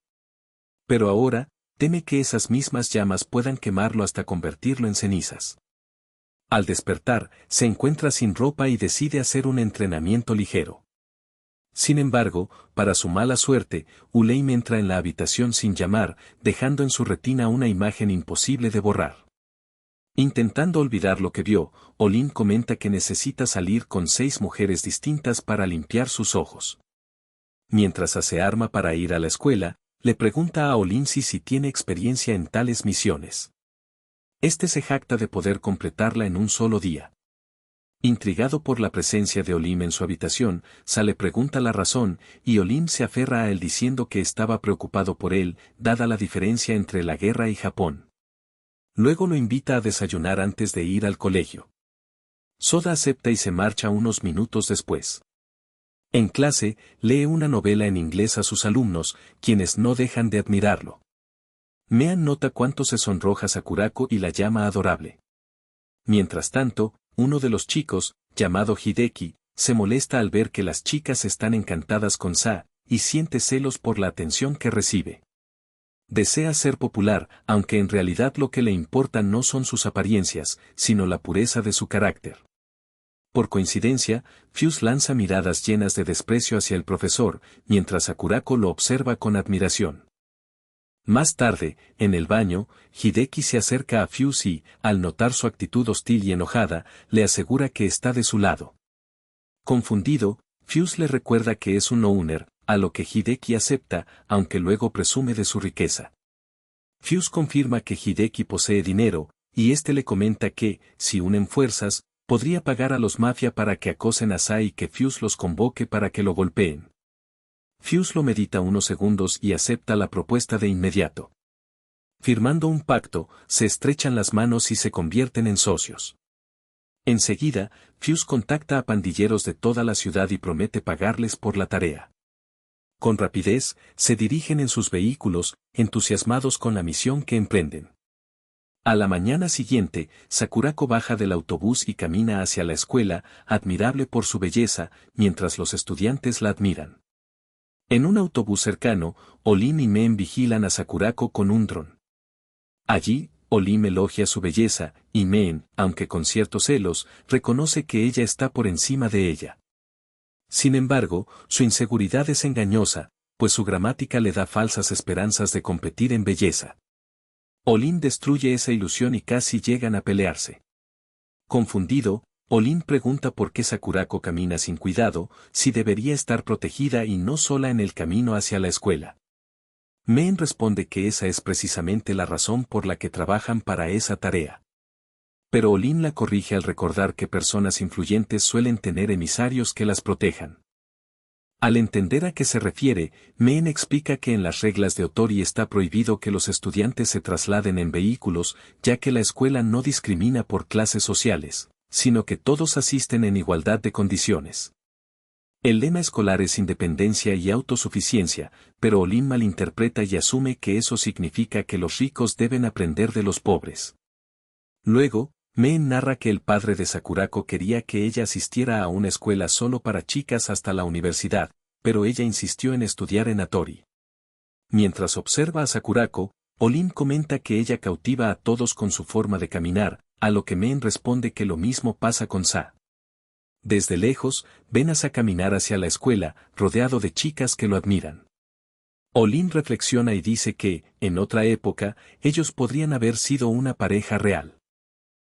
Pero ahora, teme que esas mismas llamas puedan quemarlo hasta convertirlo en cenizas. Al despertar, se encuentra sin ropa y decide hacer un entrenamiento ligero. Sin embargo, para su mala suerte, Uleim entra en la habitación sin llamar, dejando en su retina una imagen imposible de borrar. Intentando olvidar lo que vio, Olin comenta que necesita salir con 6 mujeres distintas para limpiar sus ojos. Mientras se arma para ir a la escuela, le pregunta a Olin si tiene experiencia en tales misiones. Este se jacta de poder completarla en un solo día. Intrigado por la presencia de Olim en su habitación, Sa le pregunta la razón, y Olim se aferra a él diciendo que estaba preocupado por él, dada la diferencia entre la guerra y Japón. Luego lo invita a desayunar antes de ir al colegio. Soda acepta y se marcha unos minutos después. En clase, lee una novela en inglés a sus alumnos, quienes no dejan de admirarlo. Mean nota cuánto se sonroja Sakurako y la llama adorable. Mientras tanto, uno de los chicos, llamado Hideki, se molesta al ver que las chicas están encantadas con Sa, y siente celos por la atención que recibe. Desea ser popular, aunque en realidad lo que le importa no son sus apariencias, sino la pureza de su carácter. Por coincidencia, Fuse lanza miradas llenas de desprecio hacia el profesor, mientras Sakurako lo observa con admiración. Más tarde, en el baño, Hideki se acerca a Fuse y, al notar su actitud hostil y enojada, le asegura que está de su lado. Confundido, Fuse le recuerda que es un owner, a lo que Hideki acepta, aunque luego presume de su riqueza. Fuse confirma que Hideki posee dinero, y este le comenta que, si unen fuerzas, podría pagar a los mafia para que acosen a Sa y que Fuse los convoque para que lo golpeen. Fuse lo medita unos segundos y acepta la propuesta de inmediato. Firmando un pacto, se estrechan las manos y se convierten en socios. Enseguida, Fuse contacta a pandilleros de toda la ciudad y promete pagarles por la tarea. Con rapidez, se dirigen en sus vehículos, entusiasmados con la misión que emprenden. A la mañana siguiente, Sakurako baja del autobús y camina hacia la escuela, admirable por su belleza, mientras los estudiantes la admiran. En un autobús cercano, Olim y Men vigilan a Sakurako con un dron. Allí, Olim elogia su belleza, y Men, aunque con ciertos celos, reconoce que ella está por encima de ella. Sin embargo, su inseguridad es engañosa, pues su gramática le da falsas esperanzas de competir en belleza. Olim destruye esa ilusión y casi llegan a pelearse. Confundido, Olim pregunta por qué Sakurako camina sin cuidado, si debería estar protegida y no sola en el camino hacia la escuela. Men responde que esa es precisamente la razón por la que trabajan para esa tarea. Pero Olim la corrige al recordar que personas influyentes suelen tener emisarios que las protejan. Al entender a qué se refiere, Men explica que en las reglas de Otori está prohibido que los estudiantes se trasladen en vehículos, ya que la escuela no discrimina por clases sociales, sino que todos asisten en igualdad de condiciones. El lema escolar es independencia y autosuficiencia, pero Olim malinterpreta y asume que eso significa que los ricos deben aprender de los pobres. Luego, Men narra que el padre de Sakurako quería que ella asistiera a una escuela solo para chicas hasta la universidad, pero ella insistió en estudiar en Otori. Mientras observa a Sakurako, Olim comenta que ella cautiva a todos con su forma de caminar, a lo que Men responde que lo mismo pasa con Sa. Desde lejos, ven a Sa caminar hacia la escuela, rodeado de chicas que lo admiran. Olim reflexiona y dice que, en otra época, ellos podrían haber sido una pareja real.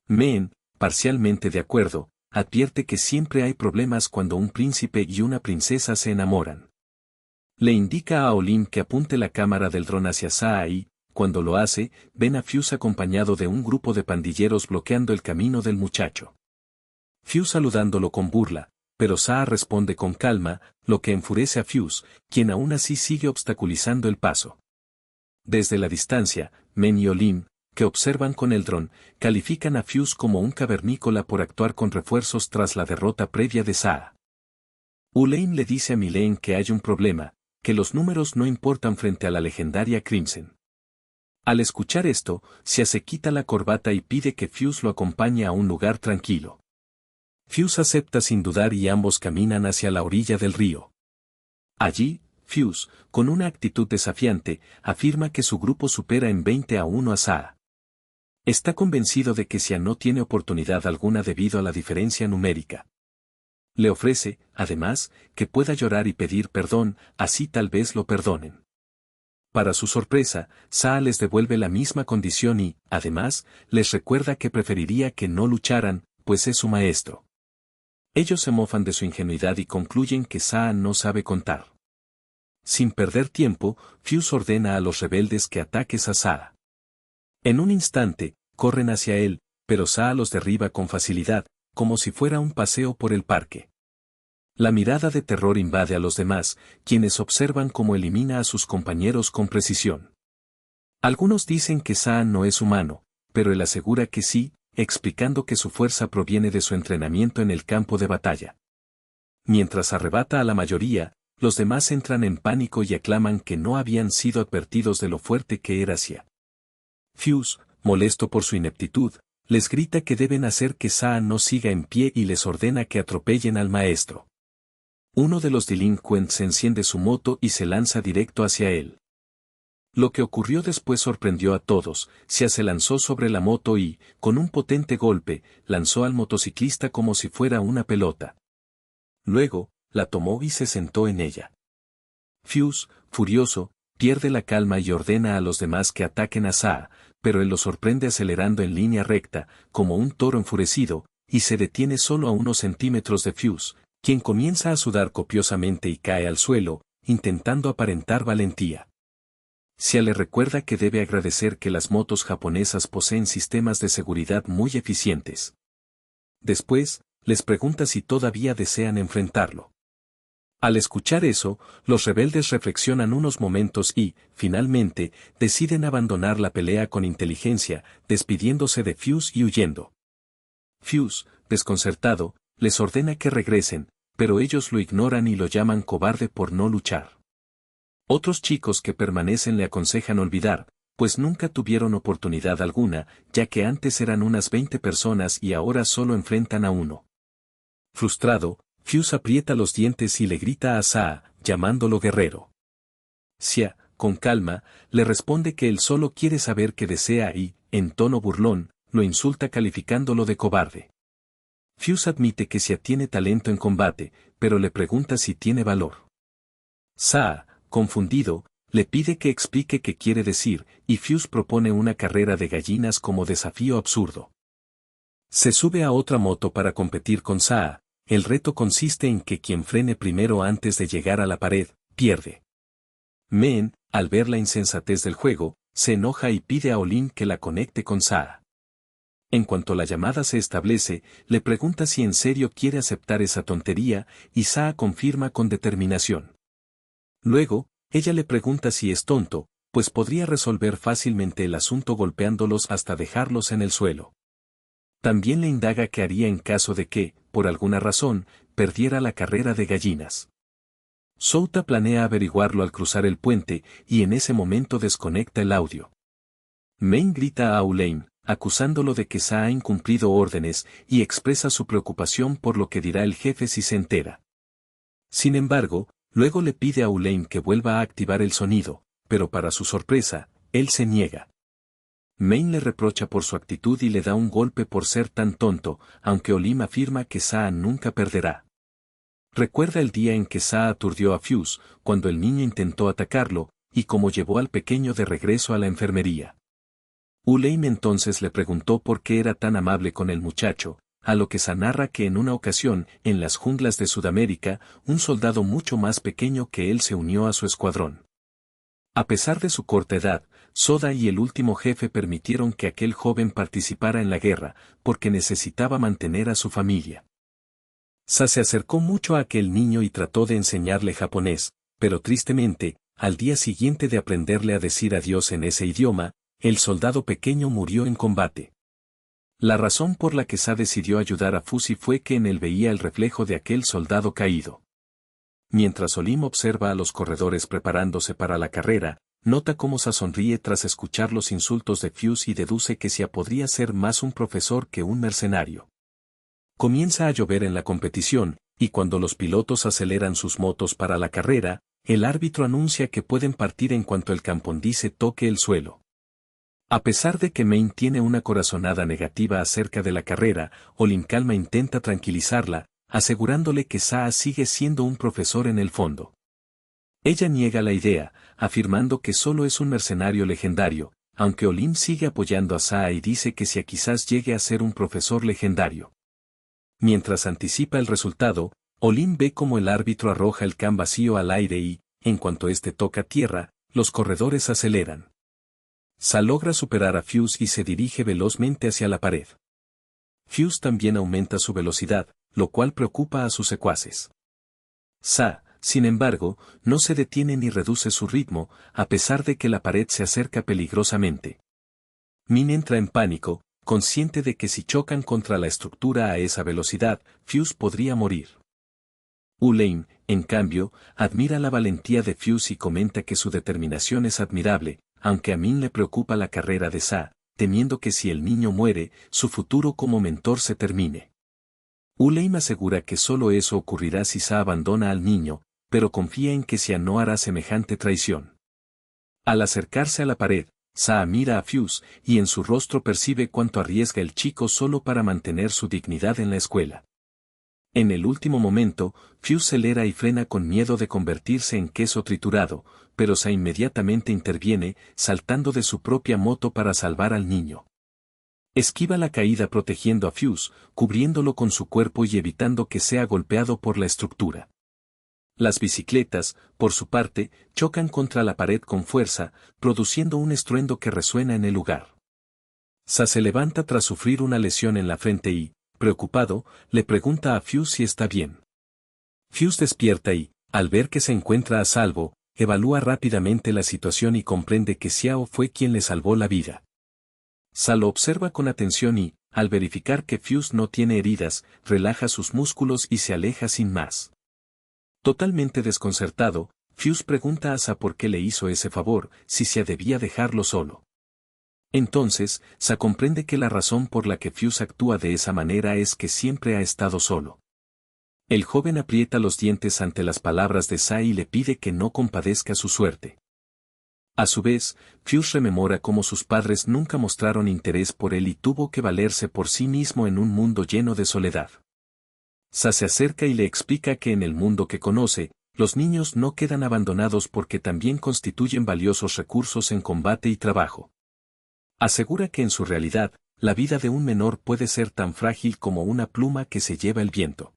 Men, parcialmente de acuerdo, advierte que siempre hay problemas cuando un príncipe y una princesa se enamoran. Le indica a Olim que apunte la cámara del dron hacia Sa y, cuando lo hace, ven a Fuse acompañado de un grupo de pandilleros bloqueando el camino del muchacho. Fuse saludándolo con burla, pero Saa responde con calma, lo que enfurece a Fuse, quien aún así sigue obstaculizando el paso. Desde la distancia, Men y Olim, que observan con el dron, califican a Fuse como un cavernícola por actuar con refuerzos tras la derrota previa de Saa. Ulaine le dice a Mylene que hay un problema, que los números no importan frente a la legendaria Crimson. Al escuchar esto, Sia se quita la corbata y pide que Fuse lo acompañe a un lugar tranquilo. Fuse acepta sin dudar y ambos caminan hacia la orilla del río. Allí, Fuse, con una actitud desafiante, afirma que su grupo supera en 20-1 a Saa. Está convencido de que Sia no tiene oportunidad alguna debido a la diferencia numérica. Le ofrece, además, que pueda llorar y pedir perdón, así tal vez lo perdonen. Para su sorpresa, Saa les devuelve la misma condición y, además, les recuerda que preferiría que no lucharan, pues es su maestro. Ellos se mofan de su ingenuidad y concluyen que Saa no sabe contar. Sin perder tiempo, Fuse ordena a los rebeldes que ataques a Saa. En un instante, corren hacia él, pero Saa los derriba con facilidad, como si fuera un paseo por el parque. La mirada de terror invade a los demás, quienes observan cómo elimina a sus compañeros con precisión. Algunos dicen que Saa no es humano, pero él asegura que sí, explicando que su fuerza proviene de su entrenamiento en el campo de batalla. Mientras arrebata a la mayoría, los demás entran en pánico y aclaman que no habían sido advertidos de lo fuerte que era Sia. Fuse, molesto por su ineptitud, les grita que deben hacer que Saa no siga en pie y les ordena que atropellen al maestro. Uno de los delincuentes enciende su moto y se lanza directo hacia él. Lo que ocurrió después sorprendió a todos. Sia se lanzó sobre la moto y, con un potente golpe, lanzó al motociclista como si fuera una pelota. Luego, la tomó y se sentó en ella. Fuse, furioso, pierde la calma y ordena a los demás que ataquen a Saa, pero él lo sorprende acelerando en línea recta, como un toro enfurecido, y se detiene solo a unos centímetros de Fuse, quien comienza a sudar copiosamente y cae al suelo, intentando aparentar valentía. Sia le recuerda que debe agradecer que las motos japonesas poseen sistemas de seguridad muy eficientes. Después, les pregunta si todavía desean enfrentarlo. Al escuchar eso, los rebeldes reflexionan unos momentos y, finalmente, deciden abandonar la pelea con inteligencia, despidiéndose de Fuse y huyendo. Fuse, desconcertado, les ordena que regresen, pero ellos lo ignoran y lo llaman cobarde por no luchar. Otros chicos que permanecen le aconsejan olvidar, pues nunca tuvieron oportunidad alguna, ya que antes eran unas 20 personas y ahora solo enfrentan a uno. Frustrado, Fuse aprieta los dientes y le grita a Saa, llamándolo guerrero. Sia, con calma, le responde que él solo quiere saber qué desea y, en tono burlón, lo insulta calificándolo de cobarde. Fuse admite que Sia tiene talento en combate, pero le pregunta si tiene valor. Saa, confundido, le pide que explique qué quiere decir, y Fuse propone una carrera de gallinas como desafío absurdo. Se sube a otra moto para competir con Saa. El reto consiste en que quien frene primero antes de llegar a la pared, pierde. Men, al ver la insensatez del juego, se enoja y pide a Olin que la conecte con Saa. En cuanto la llamada se establece, le pregunta si en serio quiere aceptar esa tontería, y Saa confirma con determinación. Luego, ella le pregunta si es tonto, pues podría resolver fácilmente el asunto golpeándolos hasta dejarlos en el suelo. También le indaga qué haría en caso de que, por alguna razón, perdiera la carrera de gallinas. Souta planea averiguarlo al cruzar el puente, y en ese momento desconecta el audio. Main grita a Ulaine, acusándolo de que Saa ha incumplido órdenes, y expresa su preocupación por lo que dirá el jefe si se entera. Sin embargo, luego le pide a Ulaine que vuelva a activar el sonido, pero para su sorpresa, él se niega. Main le reprocha por su actitud y le da un golpe por ser tan tonto, aunque Olim afirma que Saa nunca perderá. Recuerda el día en que Saa aturdió a Fuse, cuando el niño intentó atacarlo, y cómo llevó al pequeño de regreso a la enfermería. Ulaine entonces le preguntó por qué era tan amable con el muchacho, a lo que Saa narra que en una ocasión, en las junglas de Sudamérica, un soldado mucho más pequeño que él se unió a su escuadrón. A pesar de su corta edad, Soda y el último jefe permitieron que aquel joven participara en la guerra, porque necesitaba mantener a su familia. Sa se acercó mucho a aquel niño y trató de enseñarle japonés, pero tristemente, al día siguiente de aprenderle a decir adiós en ese idioma, el soldado pequeño murió en combate. La razón por la que Sa decidió ayudar a Fuzi fue que en él veía el reflejo de aquel soldado caído. Mientras Olim observa a los corredores preparándose para la carrera, nota cómo Sa sonríe tras escuchar los insultos de Fuse y deduce que Sia podría ser más un profesor que un mercenario. Comienza a llover en la competición, y cuando los pilotos aceleran sus motos para la carrera, el árbitro anuncia que pueden partir en cuanto el campondice toque el suelo. A pesar de que Main tiene una corazonada negativa acerca de la carrera, Olim calma intenta tranquilizarla, asegurándole que Sa sigue siendo un profesor en el fondo. Ella niega la idea, afirmando que solo es un mercenario legendario, aunque Olim sigue apoyando a Sa y dice que Sia quizás llegue a ser un profesor legendario. Mientras anticipa el resultado, Olim ve como el árbitro arroja el can vacío al aire y, en cuanto éste toca tierra, los corredores aceleran. Sa logra superar a Fuse y se dirige velozmente hacia la pared. Fuse también aumenta su velocidad, lo cual preocupa a sus secuaces. Sa, sin embargo, no se detiene ni reduce su ritmo, a pesar de que la pared se acerca peligrosamente. Min entra en pánico, consciente de que si chocan contra la estructura a esa velocidad, Fuse podría morir. Ulaine, en cambio, admira la valentía de Fuse y comenta que su determinación es admirable, aunque a Min le preocupa la carrera de Sa, temiendo que si el niño muere, su futuro como mentor se termine. Ulaine asegura que solo eso ocurrirá si Sa abandona al niño, pero confía en que Sia no hará semejante traición. Al acercarse a la pared, Sa mira a Fuse y en su rostro percibe cuánto arriesga el chico solo para mantener su dignidad en la escuela. En el último momento, Fuse acelera y frena con miedo de convertirse en queso triturado, pero Sa inmediatamente interviene, saltando de su propia moto para salvar al niño. Esquiva la caída protegiendo a Fuse, cubriéndolo con su cuerpo y evitando que sea golpeado por la estructura. Las bicicletas, por su parte, chocan contra la pared con fuerza, produciendo un estruendo que resuena en el lugar. Sa se levanta tras sufrir una lesión en la frente y, preocupado, le pregunta a Fuse si está bien. Fuse despierta y, al ver que se encuentra a salvo, evalúa rápidamente la situación y comprende que Xiao fue quien le salvó la vida. Sa lo observa con atención y, al verificar que Fuse no tiene heridas, relaja sus músculos y se aleja sin más. Totalmente desconcertado, Fuse pregunta a Sa por qué le hizo ese favor, si se debía dejarlo solo. Entonces, Sa comprende que la razón por la que Fuse actúa de esa manera es que siempre ha estado solo. El joven aprieta los dientes ante las palabras de Sa y le pide que no compadezca su suerte. A su vez, Fuse rememora cómo sus padres nunca mostraron interés por él y tuvo que valerse por sí mismo en un mundo lleno de soledad. Sa se acerca y le explica que en el mundo que conoce, los niños no quedan abandonados porque también constituyen valiosos recursos en combate y trabajo. Asegura que en su realidad, la vida de un menor puede ser tan frágil como una pluma que se lleva el viento.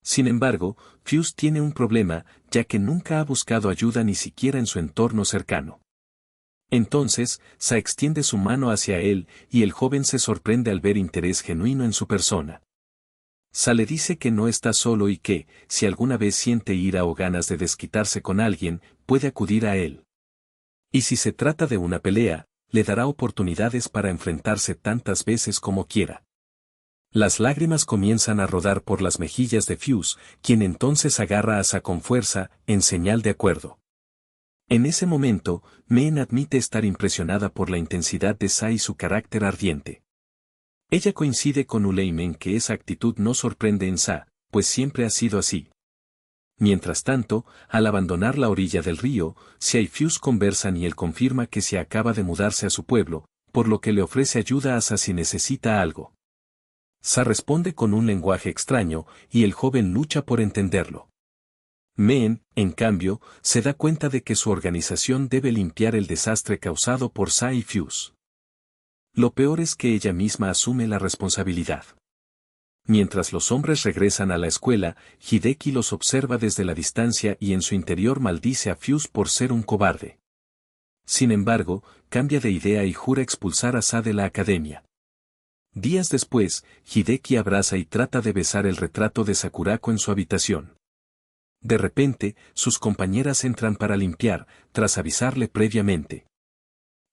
Sin embargo, Fuse tiene un problema, ya que nunca ha buscado ayuda ni siquiera en su entorno cercano. Entonces, Sa extiende su mano hacia él, y el joven se sorprende al ver interés genuino en su persona. Sa le dice que no está solo y que, si alguna vez siente ira o ganas de desquitarse con alguien, puede acudir a él. Y si se trata de una pelea, le dará oportunidades para enfrentarse tantas veces como quiera. Las lágrimas comienzan a rodar por las mejillas de Fuse, quien entonces agarra a Sa con fuerza, en señal de acuerdo. En ese momento, Meen admite estar impresionada por la intensidad de Sa y su carácter ardiente. Ella coincide con Ulaine en que esa actitud no sorprende en Sa, pues siempre ha sido así. Mientras tanto, al abandonar la orilla del río, Sia y Fuse conversan y él confirma que se acaba de mudarse a su pueblo, por lo que le ofrece ayuda a Sa si necesita algo. Sa responde con un lenguaje extraño, y el joven lucha por entenderlo. Meen, en cambio, se da cuenta de que su organización debe limpiar el desastre causado por Sa y Fuse. Lo peor es que ella misma asume la responsabilidad. Mientras los hombres regresan a la escuela, Hideki los observa desde la distancia y en su interior maldice a Fuse por ser un cobarde. Sin embargo, cambia de idea y jura expulsar a Sa de la academia. Días después, Hideki abraza y trata de besar el retrato de Sakurako en su habitación. De repente, sus compañeras entran para limpiar, tras avisarle previamente.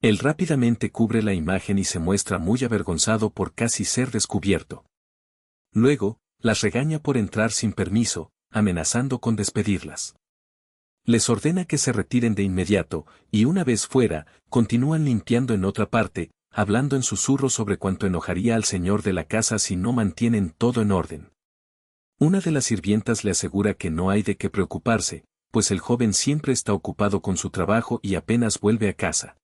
Él rápidamente cubre la imagen y se muestra muy avergonzado por casi ser descubierto. Luego, las regaña por entrar sin permiso, amenazando con despedirlas. Les ordena que se retiren de inmediato, y una vez fuera, continúan limpiando en otra parte, hablando en susurro sobre cuánto enojaría al señor de la casa si no mantienen todo en orden. Una de las sirvientas le asegura que no hay de qué preocuparse, pues el joven siempre está ocupado con su trabajo y apenas vuelve a casa.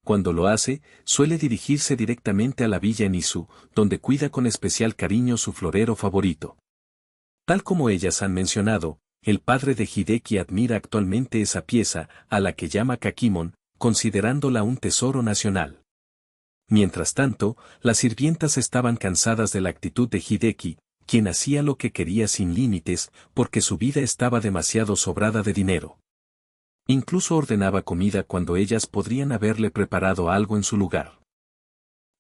Cuando lo hace, suele dirigirse directamente a la villa en Izu, donde cuida con especial cariño su florero favorito. Tal como ellas han mencionado, el padre de Hideki admira actualmente esa pieza, a la que llama Kakimon, considerándola un tesoro nacional. Mientras tanto, las sirvientas estaban cansadas de la actitud de Hideki, quien hacía lo que quería sin límites, porque su vida estaba demasiado sobrada de dinero. Incluso ordenaba comida cuando ellas podrían haberle preparado algo en su lugar.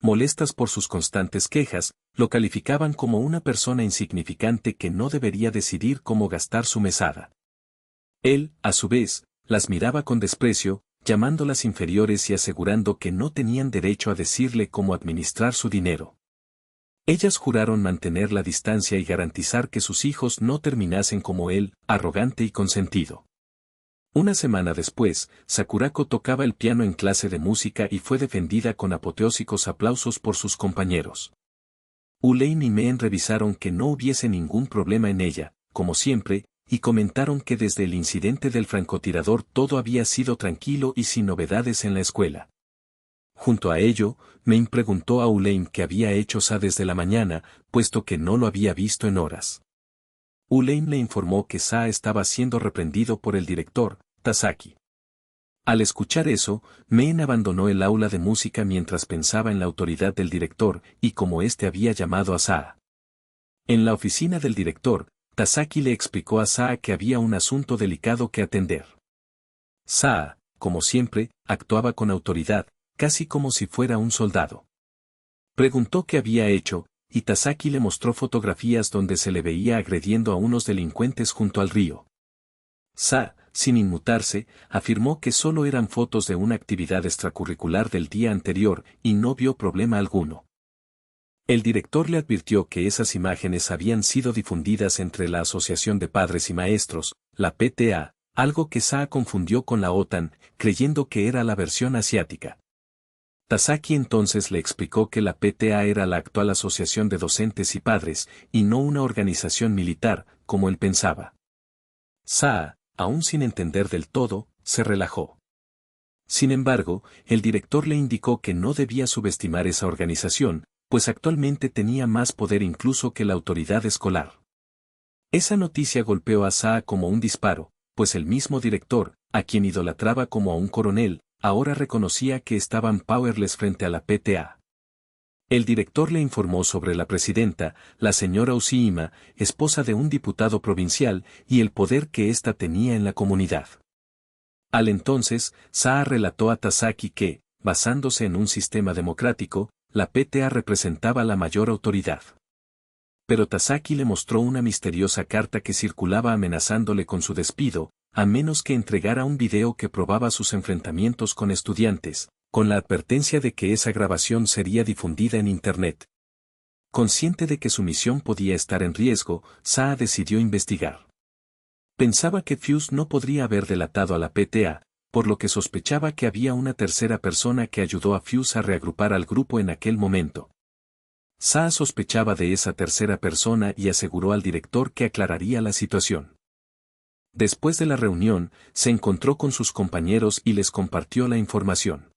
Molestas por sus constantes quejas, lo calificaban como una persona insignificante que no debería decidir cómo gastar su mesada. Él, a su vez, las miraba con desprecio, llamándolas inferiores y asegurando que no tenían derecho a decirle cómo administrar su dinero. Ellas juraron mantener la distancia y garantizar que sus hijos no terminasen como él, arrogante y consentido. Una semana después, Sakurako tocaba el piano en clase de música y fue defendida con apoteósicos aplausos por sus compañeros. Ulein y Meen revisaron que no hubiese ningún problema en ella, como siempre, y comentaron que desde el incidente del francotirador todo había sido tranquilo y sin novedades en la escuela. Junto a ello, Meen preguntó a Ulein qué había hecho Sa desde la mañana, puesto que no lo había visto en horas. Ulein le informó que Sa estaba siendo reprendido por el director, Tasaki. Al escuchar eso, Meen abandonó el aula de música mientras pensaba en la autoridad del director y cómo éste había llamado a Sa. En la oficina del director, Tasaki le explicó a Sa que había un asunto delicado que atender. Sa, como siempre, actuaba con autoridad, casi como si fuera un soldado. Preguntó qué había hecho, y Tasaki le mostró fotografías donde se le veía agrediendo a unos delincuentes junto al río. Sa, sin inmutarse, afirmó que solo eran fotos de una actividad extracurricular del día anterior y no vio problema alguno. El director le advirtió que esas imágenes habían sido difundidas entre la Asociación de Padres y Maestros, la PTA, algo que Sa confundió con la OTAN, creyendo que era la versión asiática. Tasaki entonces le explicó que la PTA era la actual Asociación de Docentes y Padres, y no una organización militar, como él pensaba. Sa, aún sin entender del todo, se relajó. Sin embargo, el director le indicó que no debía subestimar esa organización, pues actualmente tenía más poder incluso que la autoridad escolar. Esa noticia golpeó a Sa como un disparo, pues el mismo director, a quien idolatraba como a un coronel, ahora reconocía que estaban powerless frente a la PTA. El director le informó sobre la presidenta, la señora Ushima, esposa de un diputado provincial, y el poder que ésta tenía en la comunidad. Al entonces, Sa relató a Tasaki que, basándose en un sistema democrático, la PTA representaba la mayor autoridad. Pero Tasaki le mostró una misteriosa carta que circulaba amenazándole con su despido, a menos que entregara un video que probaba sus enfrentamientos con estudiantes, con la advertencia de que esa grabación sería difundida en Internet. Consciente de que su misión podía estar en riesgo, Sa decidió investigar. Pensaba que Fuse no podría haber delatado a la PTA, por lo que sospechaba que había una tercera persona que ayudó a Fuse a reagrupar al grupo en aquel momento. Sa sospechaba de esa tercera persona y aseguró al director que aclararía la situación. Después de la reunión, se encontró con sus compañeros y les compartió la información.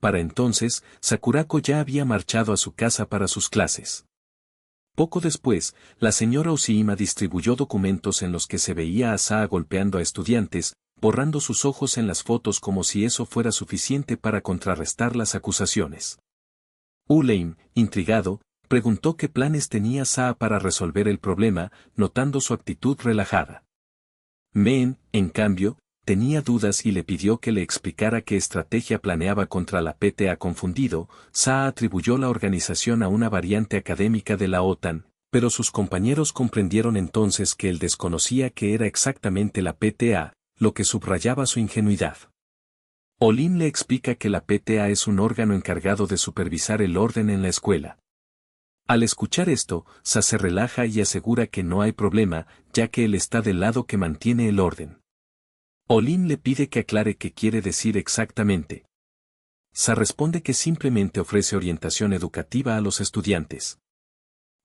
Para entonces, Sakurako ya había marchado a su casa para sus clases. Poco después, la señora Ushima distribuyó documentos en los que se veía a Sa golpeando a estudiantes, borrando sus ojos en las fotos como si eso fuera suficiente para contrarrestar las acusaciones. Ulein, intrigado, preguntó qué planes tenía Sa para resolver el problema, notando su actitud relajada. Meen, en cambio, tenía dudas y le pidió que le explicara qué estrategia planeaba contra la PTA. Confundido, Saa atribuyó la organización a una variante académica de la OTAN, pero sus compañeros comprendieron entonces que él desconocía qué era exactamente la PTA, lo que subrayaba su ingenuidad. Olin le explica que la PTA es un órgano encargado de supervisar el orden en la escuela. Al escuchar esto, Saa se relaja y asegura que no hay problema, ya que él está del lado que mantiene el orden. Olin le pide que aclare qué quiere decir exactamente. Saa responde que simplemente ofrece orientación educativa a los estudiantes.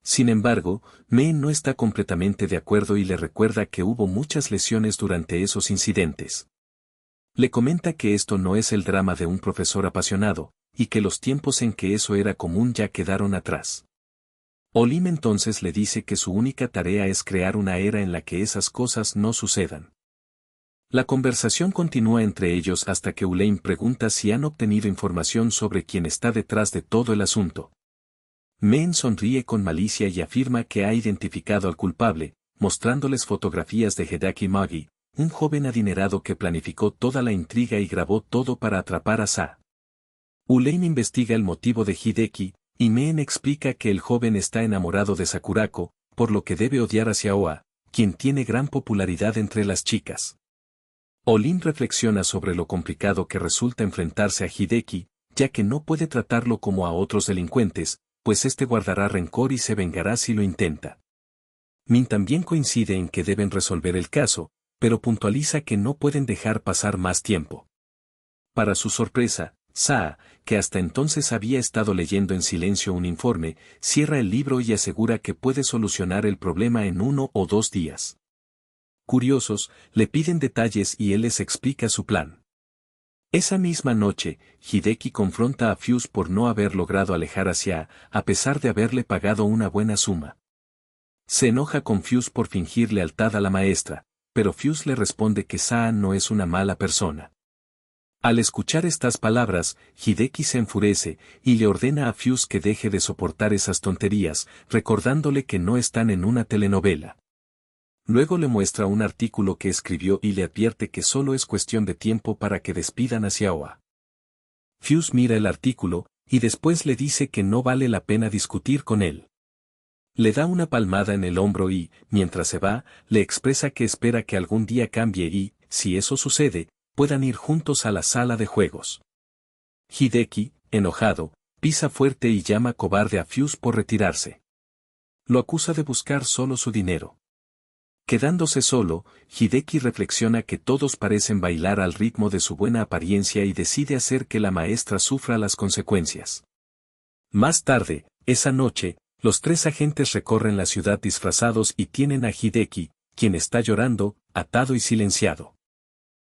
Sin embargo, Meen no está completamente de acuerdo y le recuerda que hubo muchas lesiones durante esos incidentes. Le comenta que esto no es el drama de un profesor apasionado, y que los tiempos en que eso era común ya quedaron atrás. Olim entonces le dice que su única tarea es crear una era en la que esas cosas no sucedan. La conversación continúa entre ellos hasta que Ulain pregunta si han obtenido información sobre quién está detrás de todo el asunto. Meen sonríe con malicia y afirma que ha identificado al culpable, mostrándoles fotografías de Hideki Magi, un joven adinerado que planificó toda la intriga y grabó todo para atrapar a Saa. Ulain investiga el motivo de Hideki, y Meen explica que el joven está enamorado de Sakurako, por lo que debe odiar a Xiaoa, quien tiene gran popularidad entre las chicas. Olin reflexiona sobre lo complicado que resulta enfrentarse a Hideki, ya que no puede tratarlo como a otros delincuentes, pues este guardará rencor y se vengará si lo intenta. Min también coincide en que deben resolver el caso, pero puntualiza que no pueden dejar pasar más tiempo. Para su sorpresa, Saa, que hasta entonces había estado leyendo en silencio un informe, cierra el libro y asegura que puede solucionar el problema en 1 o 2 días. Curiosos, le piden detalles y él les explica su plan. Esa misma noche, Hideki confronta a Fuse por no haber logrado alejar a Saa, a pesar de haberle pagado una buena suma. Se enoja con Fuse por fingir lealtad a la maestra, pero Fuse le responde que Saa no es una mala persona. Al escuchar estas palabras, Hideki se enfurece, y le ordena a Fuse que deje de soportar esas tonterías, recordándole que no están en una telenovela. Luego le muestra un artículo que escribió y le advierte que solo es cuestión de tiempo para que despidan a Xiaoa. Fuse mira el artículo, y después le dice que no vale la pena discutir con él. Le da una palmada en el hombro y, mientras se va, le expresa que espera que algún día cambie y, si eso sucede, puedan ir juntos a la sala de juegos. Hideki, enojado, pisa fuerte y llama cobarde a Fuse por retirarse. Lo acusa de buscar solo su dinero. Quedándose solo, Hideki reflexiona que todos parecen bailar al ritmo de su buena apariencia y decide hacer que la maestra sufra las consecuencias. Más tarde, esa noche, los 3 agentes recorren la ciudad disfrazados y tienen a Hideki, quien está llorando, atado y silenciado.